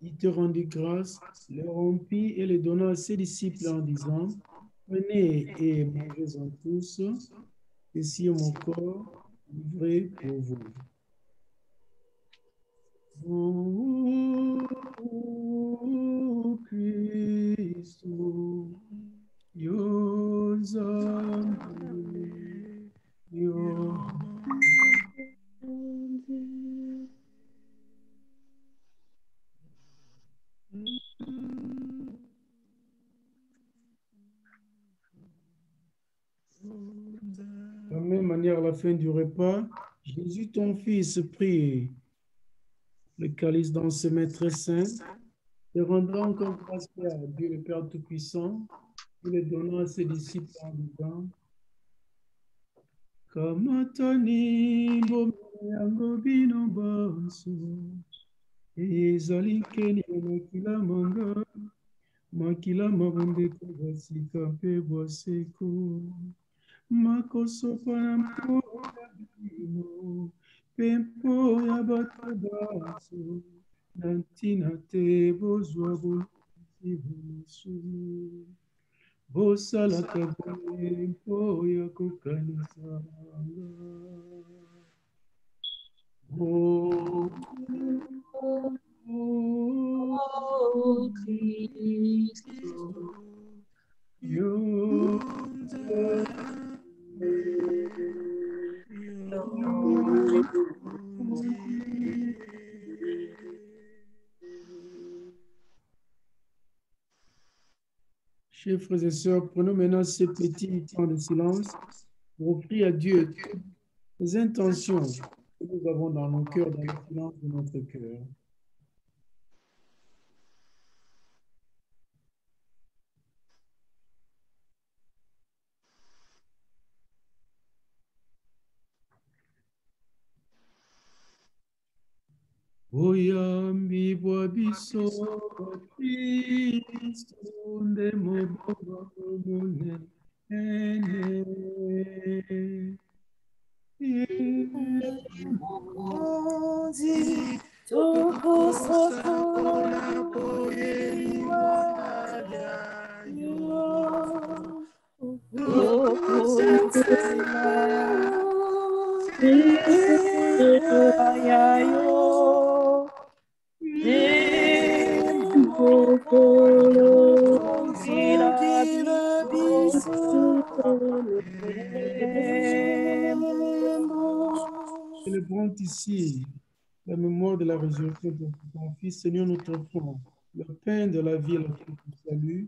il te rendit grâce, le rompit et le donna à ses disciples en disant, prenez et mangez-en tous, ceci est mon corps livré pour vous. Oh, Christ, yours De la même manière, à la fin du repas, Jésus, ton Fils, prit le calice dans ses mains très saintes, et rendant encore grâce à Dieu le Père Tout-Puissant, il le donna à ses disciples en disant, Kamatani yango bino baso, ezali keni makila manga, makila mabondeko basika mpe boseko, makosopa na mpo ya bino, mpe mpo ya bato baso, na ntina te bozwa bolisi bolusu. Bosalaka boye mpo ya kokanisa Kristo, Chers frères et sœurs, prenons maintenant ce petit temps de silence pour offrir à Dieu toutes les intentions que nous avons dans nos cœurs, dans le silence de notre cœur. Oyambi bwa biso Kristo nde moboba monene. Mokonzi, tokosokola boyeliwa byayo. Tokosetela yayo. Célébrons ici la mémoire de la résurrection de ton Fils. Seigneur, nous t'offrons le pain de la vie et la croix du salut.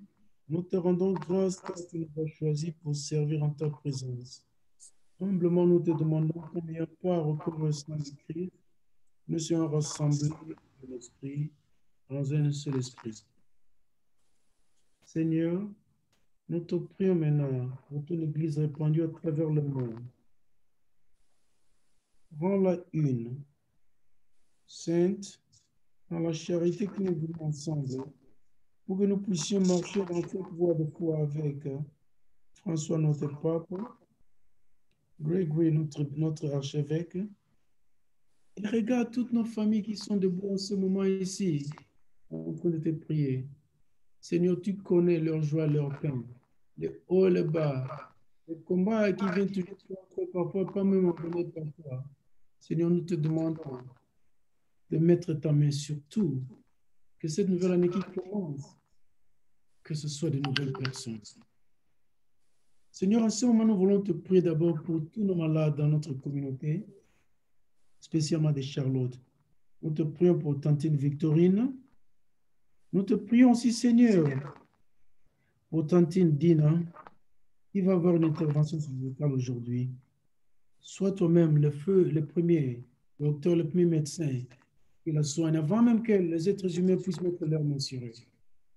Nous te rendons grâce parce que tu nous as choisis pour servir en ta présence. Humblement, nous te demandons qu'on n'ayant pas recours au sang de Christ, nous soyons rassemblés dans l'esprit, dans un seul esprit. Seigneur, nous te prions maintenant pour ton Église répandue à travers le monde. Rends-la une, sainte, dans la charité que nous vivons ensemble, pour que nous puissions marcher dans cette voie de foi avec François, notre pape, Gregory, notre archevêque. Et regarde toutes nos familles qui sont debout en ce moment ici, en train de te prier. Seigneur, tu connais leur joie, leur peine, les hauts et les bas, les combats qui viennent toujours parfois pas même abandonnés par toi. Seigneur, nous te demandons de mettre ta main sur tout, que cette nouvelle année qui commence, que ce soit de nouvelles personnes. Seigneur, en ce moment, nous voulons te prier d'abord pour tous nos malades dans notre communauté, spécialement des Charlotte. Nous te prions pour Tantine Victorine. Nous te prions aussi, Seigneur, pour Tantine Dina, qui va avoir une intervention chirurgicale aujourd'hui. Sois toi-même le premier docteur, le premier médecin qui la soigne, avant même que les êtres humains puissent mettre leur main sur eux.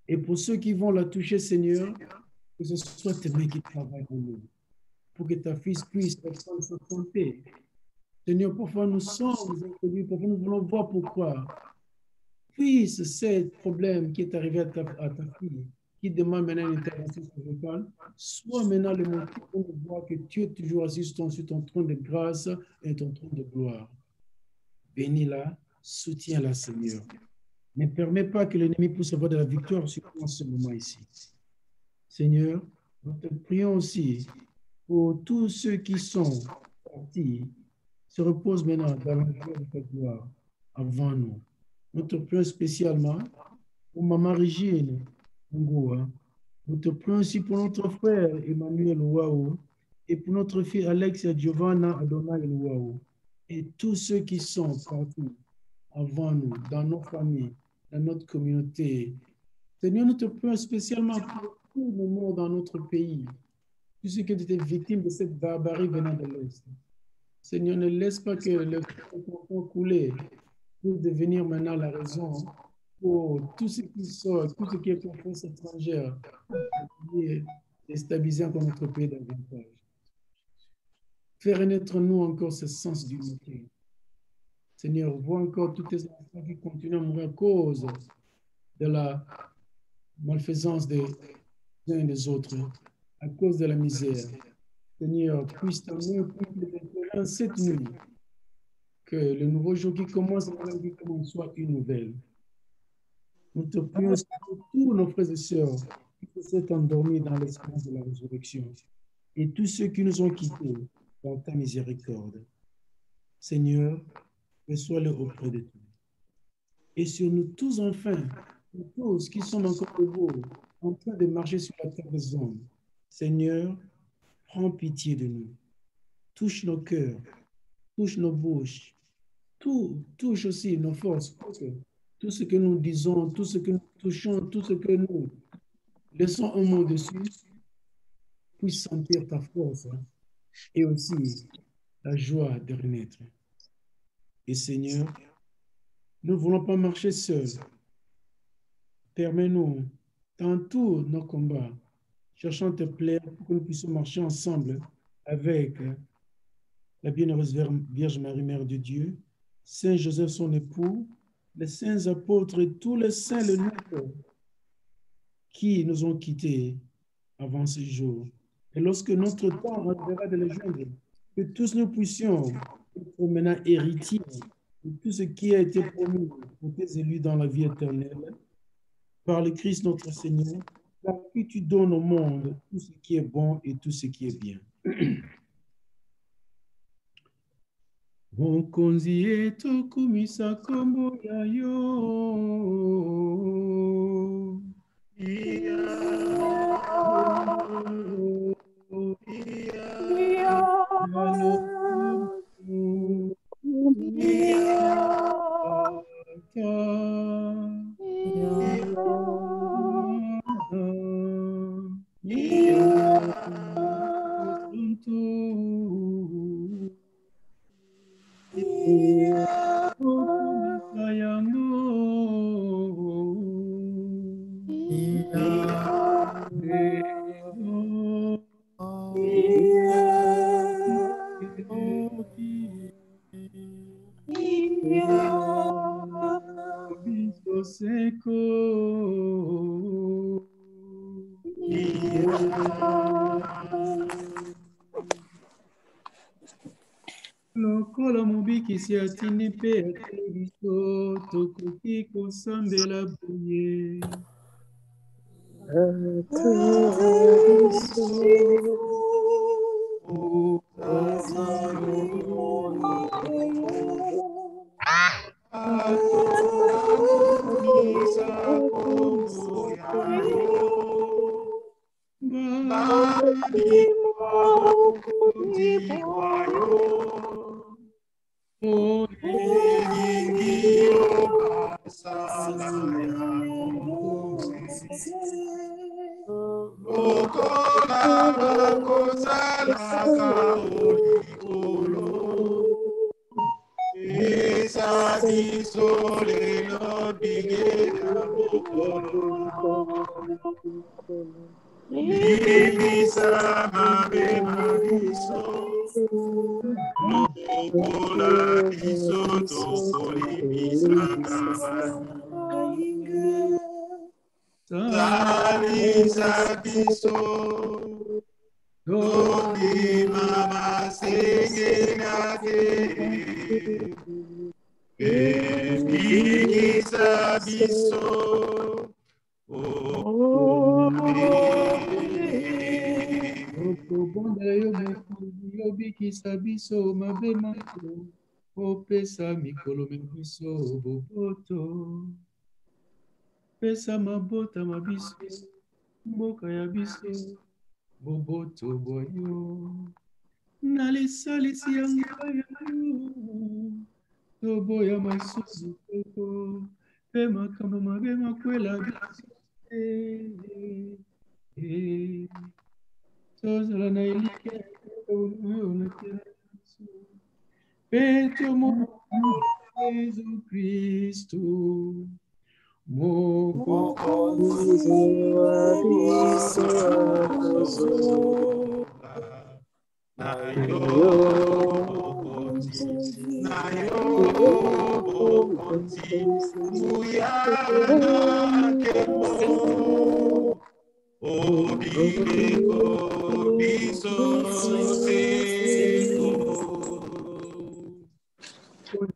Et pour ceux qui vont la toucher, Seigneur, que ce soit tes mains qui travaillent pour nous, pour que ta fille puisse reprendre sa santé. Seigneur, parfois nous sommes inconnus, parfois nous voulons voir pourquoi. Puisse ce problème qui est arrivé à ta fille, qui demande maintenant une intervention chirurgicale, soit maintenant le motif pour nous voir que tu es toujours assis sur ton trône de grâce et ton trône de gloire. Bénis-la, soutiens-la, Seigneur. Ne permets pas que l'ennemi puisse avoir de la victoire sur toi en ce moment ici. Seigneur, nous te prions aussi pour tous ceux qui sont partis, se reposent maintenant dans la joie de ta gloire avant nous. Nous te prions spécialement pour Maman Régine Ngoua. Nous te prions aussi pour notre frère Emmanuel Ouaou et pour notre fille Alexia Giovanna Adonai Ouaou et tous ceux qui sont partis avant nous, dans nos familles, dans notre communauté. Seigneur, nous te prions spécialement pour tous les morts dans notre pays, tous ceux qui ont été victimes de cette barbarie venant de l'Est. Seigneur, ne laisse pas que le sang coulé pour devenir maintenant la raison pour tout ce qui sort, tout ce qui est confiance étrangère, et déstabiliser encore notre pays davantage. Fais renaître en nous encore ce sens d'unité. Seigneur, vois encore tous tes enfants qui continuent à mourir à cause de la malfaisance des uns et des autres, à cause de la misère. Seigneur, puisse ta main puisse cette nuit, que le nouveau jour qui commence, soit une nouvelle. Nous te prions pour tous nos frères et sœurs qui se sont endormis dans l'espérance de la résurrection et tous ceux qui nous ont quittés dans ta miséricorde. Seigneur, reçois-le auprès de toi. Et sur nous tous, enfin, nous tous qui sommes encore debout, en train de marcher sur la terre des hommes, Seigneur, prends pitié de nous. Touche nos cœurs, touche nos bouches, touche aussi nos forces. Tout ce que nous disons, tout ce que nous touchons, tout ce que nous Laissons un mot dessus, puisse sentir ta force et aussi la joie de renaître. Et Seigneur, nous ne voulons pas marcher seuls. Permets-nous, dans tous nos combats, cherchons à te plaire pour que nous puissions marcher ensemble avec la bienheureuse Vierge Marie, Mère de Dieu, Saint Joseph, son époux, les saints apôtres et tous les saints, les nôtres, qui nous ont quittés avant ce jour. Et lorsque notre temps arrivera de les joindre, que tous nous puissions être maintenant héritiers de tout ce qui a été promis pour tes élus dans la vie éternelle, par le Christ notre Seigneur, par qui tu donnes au monde tout ce qui est bon et tout ce qui est bien. Mokonzi yetu kumisa kombo ya yo. Lokola mobiki si atini pe ateliso tokoki kosambela boye. Sabiso mabe mako opesa mikolo mebiso boboto pesa mabota mabiso mboka ya biso boboto boyo nalisalisi yango yayo toboya masusu koko pe makambo mabe makwela biso tozala na elike Petro mo Jesu Kristo Mokozi wa biso nayo muyana kemo obireko biso seko.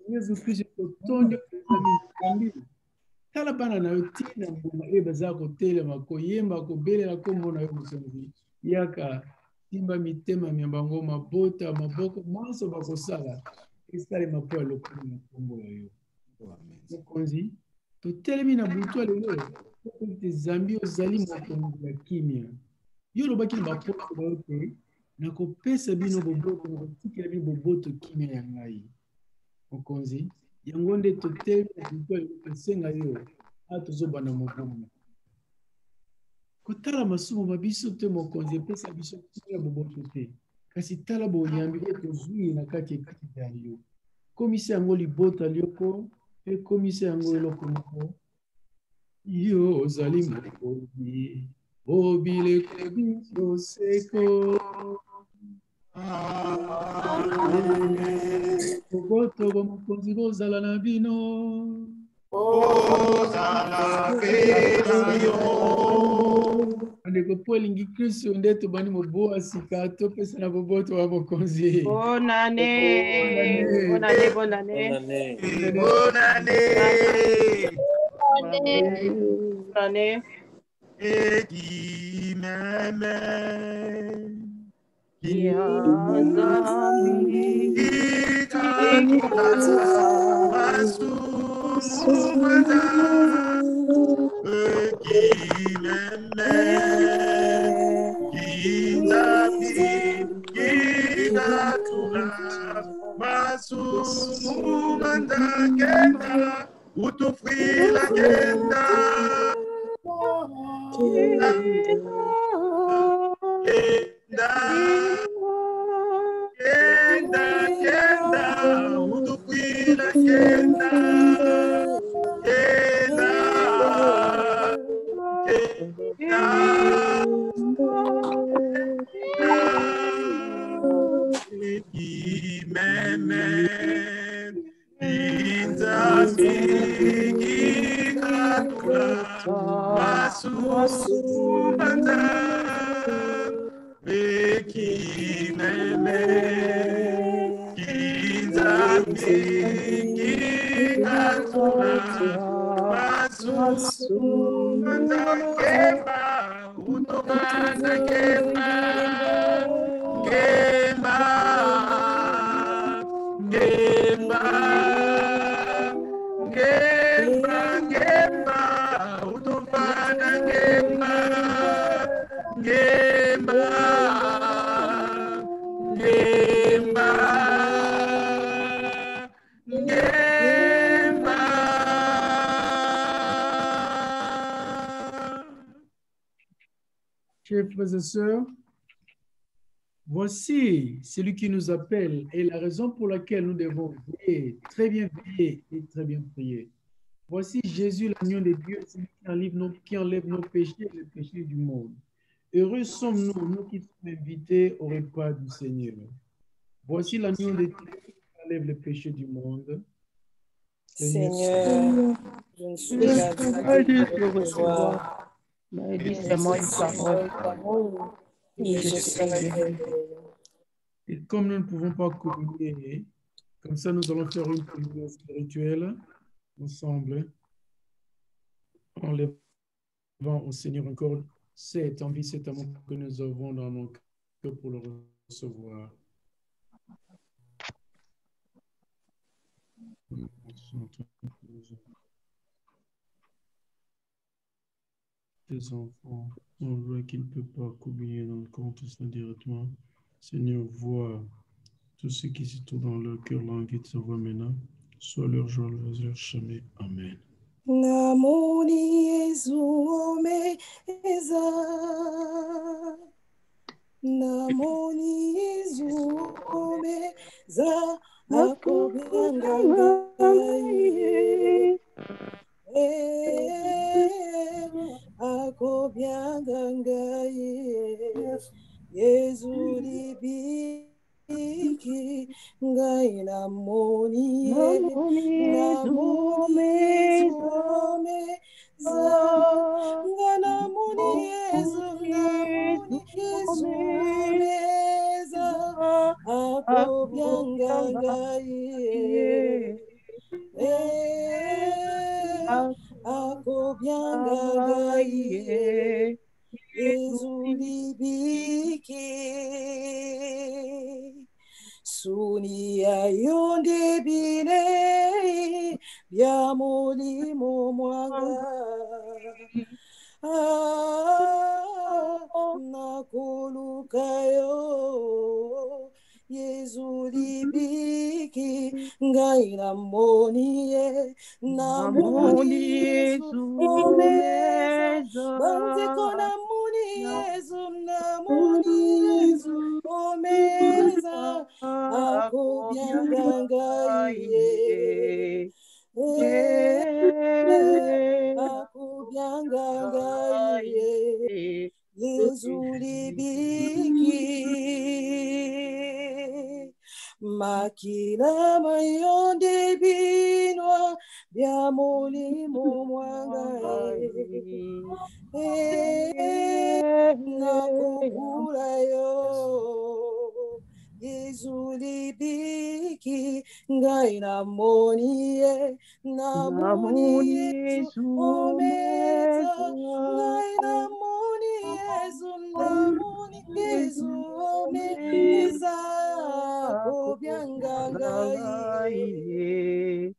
Yesu Kristo totonde kuzambi tala bana na yotina mbuma eba zako tele makoyemba kobelela kombo na yo musongi yaka timba mitema miambango mabota maboko maso bakosala isale mapoa lokuma kombo ya yo. Mokonzi totelemi na butu lelo te zambi ozali mokonzi ya kimia yo lobaki na bapoto bayote na kopesa bino boboto na kotikela bino boboto kimia ya ngai. Mokonzi yango nde totelemi na butu lelo tosenga yo atozobana mobomo kotala masumu mabiso te mokonzi epesa biso ya boboto te kasi tala bonyambi tozwi na kati ekiti yo komisa yango libota lioko ekomisa yango eloko moko yo ozali mokonzi obileko biso seko boboto mokonzi bozala na bino andeko po elingi kristo nde tobandi moboa sika topesa na boboto wa mokonzi Chers frères et sœurs, voici celui qui nous appelle et la raison pour laquelle nous devons veiller, très bien veiller et très bien prier. Voici Jésus, l'agneau de Dieu, celui qui enlève nos péchés et les péchés du monde. Heureux sommes-nous, nous qui sommes invités au repas du Seigneur. Voici l'agneau de Dieu qui enlève les péchés du monde. Seigneur, je ne suis pas digne de recevoir. Et comme nous ne pouvons pas communier, comme ça nous allons faire une communion spirituelle ensemble, en levant au Seigneur encore cette envie, cet amour que nous avons dans nos cœurs pour le recevoir. Tes enfants, on voit qu'il ne peut pas communier dans le compte directement. Seigneur, vois tout ce qui se trouve dans leur cœur, langue te voit maintenant. Sois leur joie, leur chemin. Amen. Namoni Yesu omeza, namoni Yesu omeza, akobyanga ngai, akobyanga ngai, Yesu libiki ngai namoni Yesu omeza, namoni Yesu omeza, akobyanga ngai, akobyanga ngai, Yesu libiki. Suni ayonde bine bya mulimo mwanga, nakulukayo Yesu libiki ngai namoni Yesu omeza, banzeko namoni Akubiangaye. Akubiangaye. Yezulibiki. Makila mayonde binwa bya mulimo mwangae. Nakukulayo Yezulibiki ngai namoniye Yesu omeza ngai namoni Yesu omeza kobiangangaye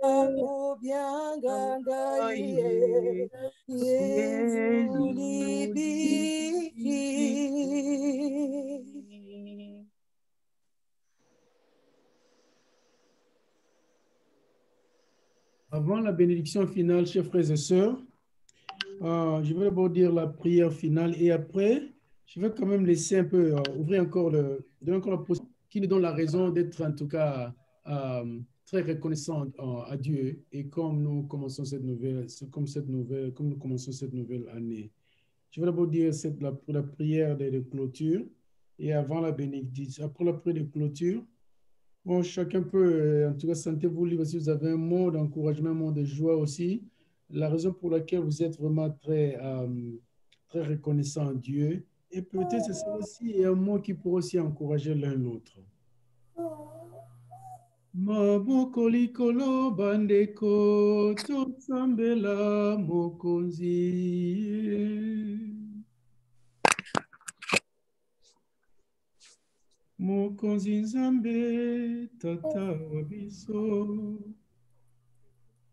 Akubiangangaye Yezulibiki. Avant la bénédiction finale, chers frères et sœurs, je vais d'abord dire la prière finale et après, je vais quand même laisser un peu ouvrir encore la possibilité qui nous donne la raison d'être en tout cas très reconnaissant à Dieu. Et comme nous commençons cette nouvelle année, je vais d'abord dire la prière de clôture et avant la bénédiction, après la prière de clôture. Bon, chacun peut, en tout cas, sentez-vous libre si vous avez un mot d'encouragement, un mot de joie aussi. La raison pour laquelle vous êtes vraiment très, très reconnaissant à Dieu. Et peut-être c'est aussi un mot qui pourrait aussi encourager l'un l'autre. Maboko likolo bandeko tosambela mokonzi. Mokonzi Nzambe tata wa biso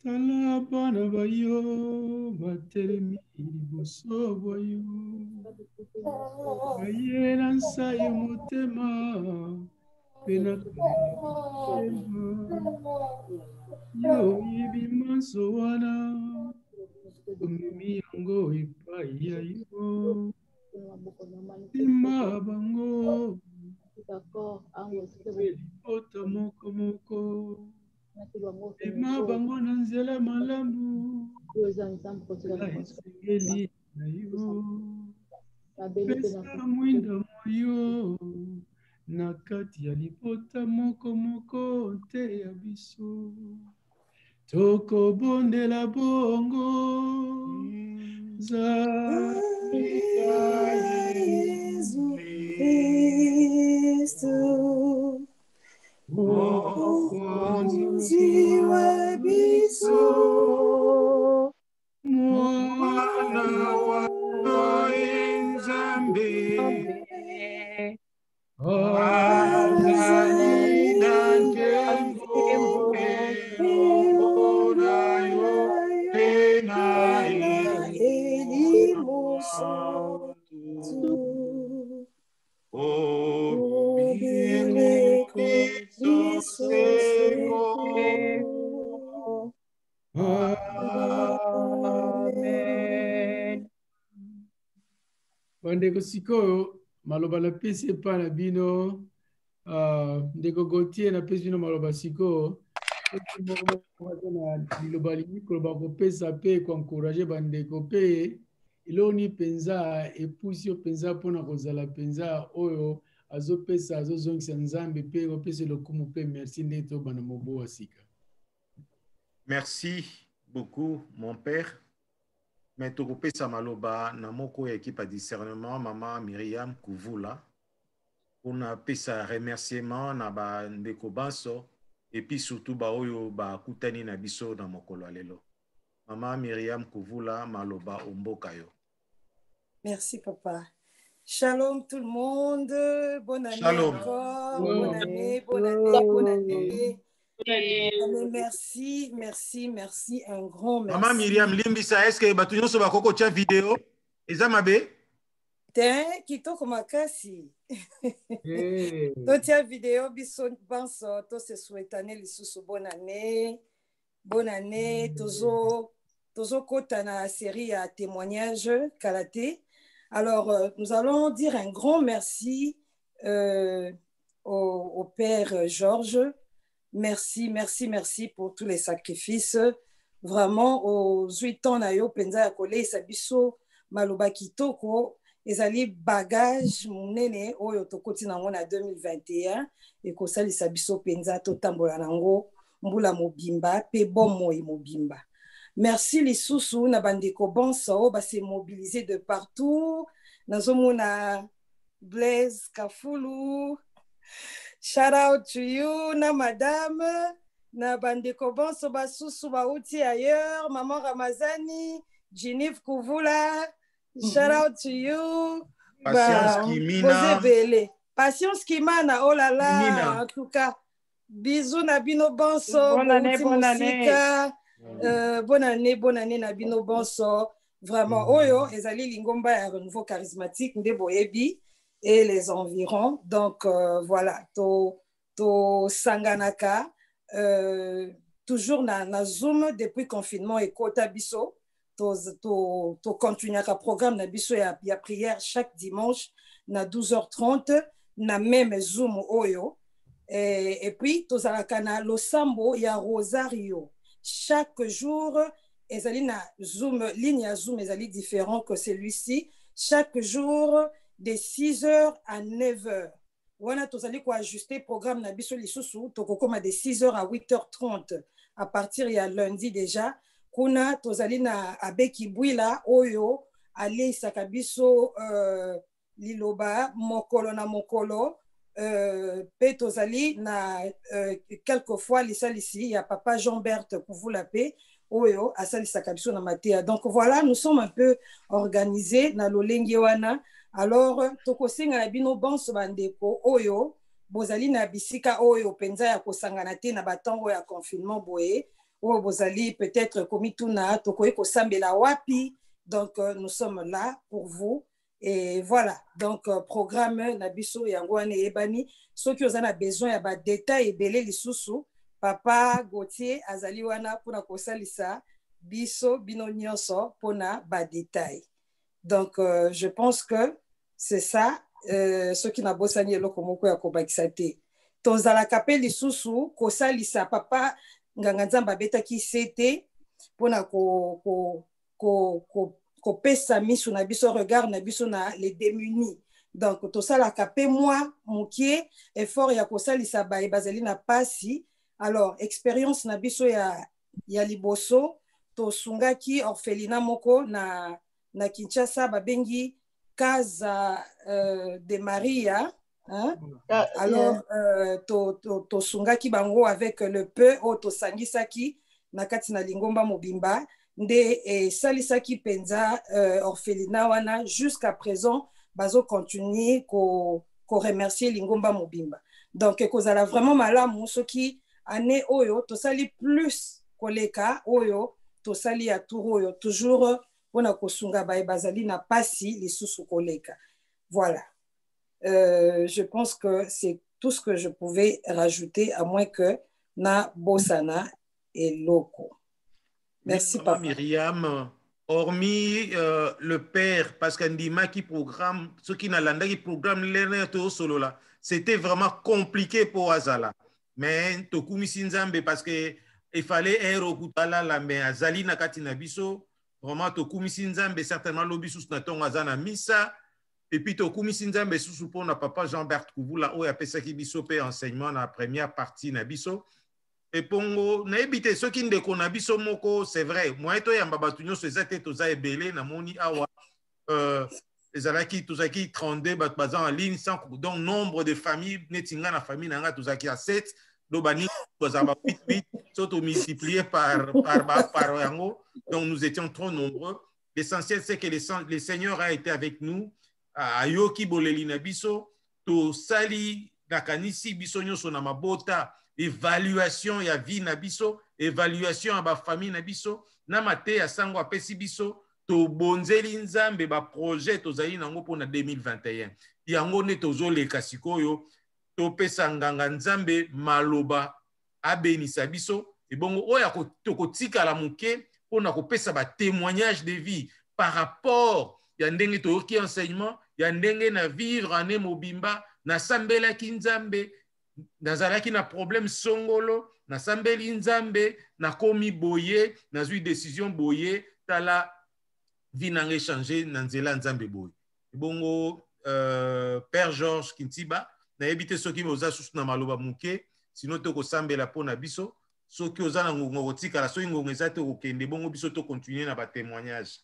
tala bana bayo batelemi liboso boyo bayela nsayi motema pena kolela yo oyebi manso wana omemi yango epai ya yo tima bango libota moko moko ema bango na nzela malamu na esengeli na yo pesa mwinda moyo na kati ya libota moko moko te ya biso tokobondela bongo Yesu Kristu mokonzi wa biso mwana wa Nzambe azali na nkembo elongo na yo mpe na elimusantu obineko biso Amen. Bandeko sikoyo maloba na pesi epa na bino ndeko Gauthier na pesi bino maloba sikoyo na liloba lingi koloba kopesa mpe koencourage bandeko mpe eloni penza epusi yo penza mpona kozala penza oyo azopesa azozongisa Nzambe mpe kopesa lokumu mpe merci nde tobanda mobowa sika. Merci beaucoup, mon père. Mais tokopesa maloba na moko ya équipe à discernement, maman Myriam Kuvula. On a pesa remerciement na ba ndeko banso et puis surtout ba oyo ba kutani na biso na mokolo lelo. Maman Myriam Kuvula maloba omboka yo. Merci papa. Shalom tout le monde. Bonne année Shalom. encore. Shalom. Bonne année, bonne année, bonne année. Merci, merci, merci, un grand merci. Maman Myriam Limbisa, est-ce que batu nyonso bakoko tia vidéo? Eza mabe? Te kitoko makasi. Totia vidéo biso banso to se souhaitane lisusu bonne année. Bonne année. Tozo kota na série à témoignage kalaté. Alors nous allons dire un grand merci au Père Georges. Merci, merci, merci pour tous les sacrifices. Vraiment, aux 8 ans, na yo penza ya kole sabiso maloba kitoko ezali bagage monene oyo tokoti nango na 2021 ekosalisa biso penza totambola nango mbula mobimba pe bomoi mobimba. Merci lisusu na bandeko bonso oyo base mobiliser de partout. Nazomona Blaise Kafulu. Shout out to you, na madame, na bandeko bonso basusu bauti ailleurs, maman Ramazani, Jennifer Kouvula. Shout out to you. Patience Kimina. Patience Kimana, oh là là, Kimina. En tout cas, bisous na bino bonso. Bonne année, bonne année. Bonne année na bino bonso. Vraiment, oyo, ezali lingomba ya renouveau charismatique, nde boyebi. Et les environs. Donc, voilà, to Sanganaka, toujours na Zoom depuis confinement et Kota Biso, to continuer à programme na Biso, il y a prière chaque dimanche, na 12h30, na même Zoom Oyo. Et puis, to Zarakana, lo Sambo, il y a Rosario. Chaque jour, ezali na Zoom, ligne à Zoom, ezali différent que celui-ci. Chaque jour, de 6h à 9h. Wana tozali ko ajuster programme na biso lisusu tokokoma de 6h à 8h30 à partir ya lundi déjà kuna tozali na abeki bwila oyo ali sakabiso liloba mokolo na mokolo pe tozali na quelquefois lisalisi ya papa Jean-Bert Kouvula pe oyo asali sakabiso na matea. Donc voilà, nous sommes un peu organisés na lolenge wana. Alors, tokosinga na bino bonso bandeko oyo, bozali na bisika oyo penza ya kosangana te na batango ya confinement boye, oyo bozali peut-être komituna, tokoye kosambela wapi, donc nous sommes là pour vous, et voilà, donc programme na biso yango wane ebani, soki oza na besoin ya ba détail ebele lisusu, papa Gauthier azali wana pona kosalisa biso bino nyonso pona ba détail. Donc, je pense que c'est ça, ce qui n'a pas sani eloko moko ya kobakisa te. Tozala kapeli lisusu kosalisa papa nganga nzamba betaki sete pona ko pesa misu na biso regard na biso na les démunis. Donc tosala kapé moi mokie effort ya kosalisa ba bazali na pasi. Alors expérience na biso ya liboso to sungaki orphelinat moko na Kinshasa babengi Casa de Maria, hein? Alors to sungaki bango avec le peu o to sangisaki na kati na lingomba mobimba nde salisaki penza orphelinat wana jusqu'à présent bazo continuer ko remercier lingomba mobimba. Donc kozala vraiment malamu soki année oyo to sali plus koleka oyo to sali ya tour oyo toujours pona kosunga bae bazali na pasi lisusu koleka. Voilà. Je pense que c'est tout ce que je pouvais rajouter, à moins que na Bosana et Loco. Merci, papa. Myriam, hormis le père, parce qu'Andima qui programme, ceux qui n'ont qui programme l'année solo là, c'était vraiment compliqué pour Azala. Mais Tokumi Sinzambe, parce que il fallait Aero Kutala la mais Azali Nakatina Biso. Vraiment, Tokumi Sinzambe, certainement, l'obisus na ton azana missa. Et puis, Tokumi Sinzambe, sous pour na papa Jean-Bert Kouvula, où il y a Pesaki Biso, enseignement dans la première partie na Biso. Et Pongo, na évité, ceux qui ne connaissent Biso Moko, c'est vrai. Moi, et toi, Yambabatunyo, c'est ça, toza ebele, na moni awa, les alaki, tozaki 32, bazan en ligne, sans, donc, nombre de familles, netinga na famille, nanga, tozaki à 7, l'obani, tozaba 8, surtout multiplié par yango. Donc, nous étions trop nombreux. L'essentiel, c'est que le Seigneur a été avec nous. Ayoki boleli na biso, to sali nakanisi biso nyoso na mabota, évaluation ya vie na biso, évaluation ya ba famille na biso, na mate ya sango apesi biso, to bonzeli nzambe ba projet to zali nango pona 2021. Yango ne tozo leka sikoyo, to pesa nganga nzambe maloba abenisa biso, et bongo oya ko tika la muke, on a un témoignage de vie par rapport à ndenge toyoki enseignement, ya ndenge na vivre année mobimba nasambelaki nzambe, nazalaki na problème songolo, nasambeli nzambe, nakomi boye, nazwi décision boye, tala vie nanga changé na nzela nzambe boye. Bongo Père Georges Kintiba, na ebite soki oza susu na maloba muke, sino to kosambela pona biso, soki oza na ngongo kotikala, soki ngongo eza te kokende, bongo biso to continuer na ba témoignage.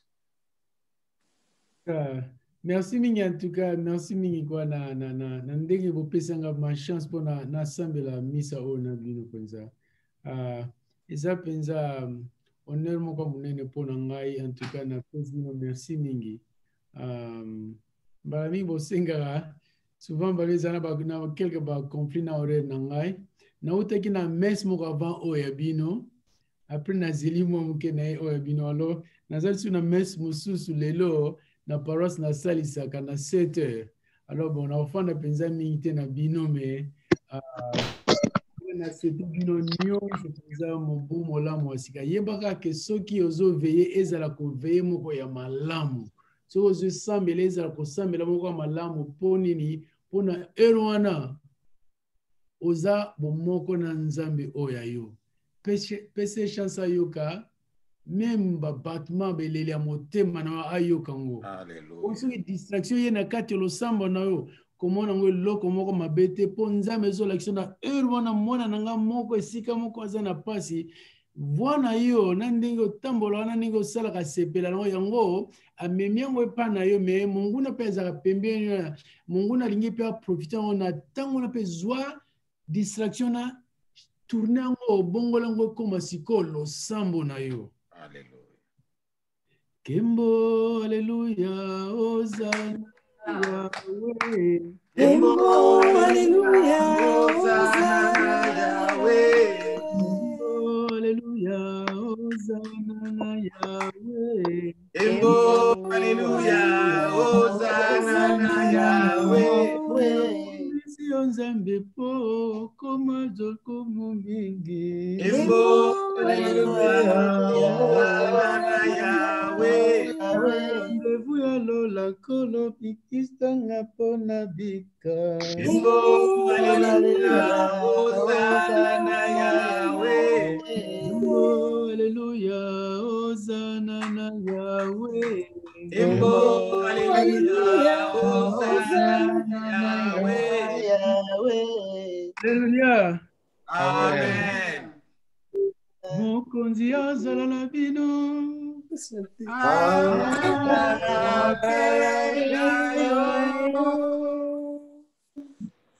Merci mingi en tout cas, merci mingi kwa na ndenge bopesanga ma chance pour na sambela misa o na bino penza. Eza penza honneur moko munene pona ngai en tout cas na bino merci mingi. Mbala mingi bosengaka souvent balezana ba na quelque ba conflit na horaire na ngai. Na utaki na messe moko avant o ya bino. Après na zeli mo muke na o ya bino alors nazali su na messe mususu lelo na paroisse na salisaka na 7 heures. Alors bon, na ofanda penza mingi te na bino mais na setu bino nyonso penza mobu molamu wasika. Yebaka ke soki ozo veye ezala ko veye moko ya malamu. So ozo sambela ezala ko sambela moko ya malamu po nini pona heure wana oza bomoko na nzambe oya yo. Pese chansa yoka même battement belele ya motema na ayoka ngo. Alléluia. Oso distraction ye na kati lo samba na yo komona ngo loko moko mabete po nzambe zo l'action na heure wana mona nanga moko esika moko aza na pasi vwana yo na ndenge otambola wana ndenge osala ka sepela ngo yango amemi yango epa na yo me monguna pe ezaka pembeni monguna alingi pe aprofite ngo na ntango na pe zwa distraction na tourne yango bongola ngo ekoma sikoyo losambo na yo. Alléluia. Kembo, alléluia, Hosanna, Yahweh. Kembo, alléluia, Hosanna, Yahweh. Kembo, alléluia, Hosanna, Yahweh. Kembo, alléluia, Hosanna, Yahweh. Nzambe po koma joko mingi. Kembo, alléluia, Hosanna, Yahweh. Rendez-vous ya lola kolo pikistanga pona bika. Kembo, alléluia, Hosanna, Yahweh. Kembo, alléluia, Hosanna, Yahweh. Kembo, alléluia, Hosanna, Yahweh. Alléluia. Amen. Mokonzi azala na bino.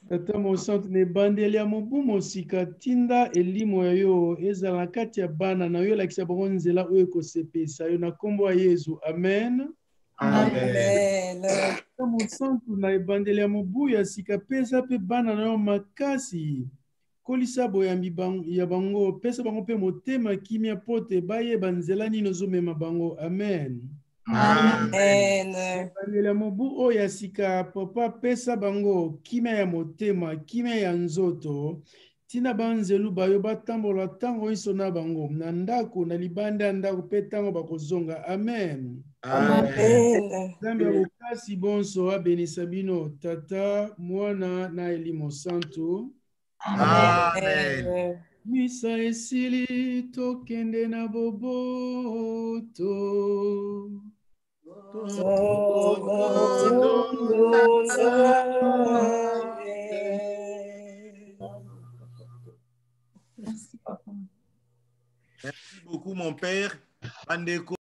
Tata mosantu ne bandeli ya mobu mosika tinda elimo ya yo ezala kati ya bana na yo lakisa bango nzela oyo ekosepesa yo na kombo ya Yesu. Amen. Amen. Tata mosantu na ebandeli ya mobu ya sika pesa pe bana na yo makasi. Kolisa boyambi ya bango pesa bango pe motema kimia pote baye banzela nino zomema bango. Amen. Amen. Bandela mobu o ya sika papa pesa bango kimia ya motema kimia ya nzoto tina banzelu bayo batambola tango iso na bango na ndako na libanda ya ndako pe tango bakozonga. Amen. Amen. Nzambe ya bokasi bonso abenisa bino tata mwana na elimo santu. Amen. Misa esili tokende na boboto. Merci beaucoup mon père. Bandeko.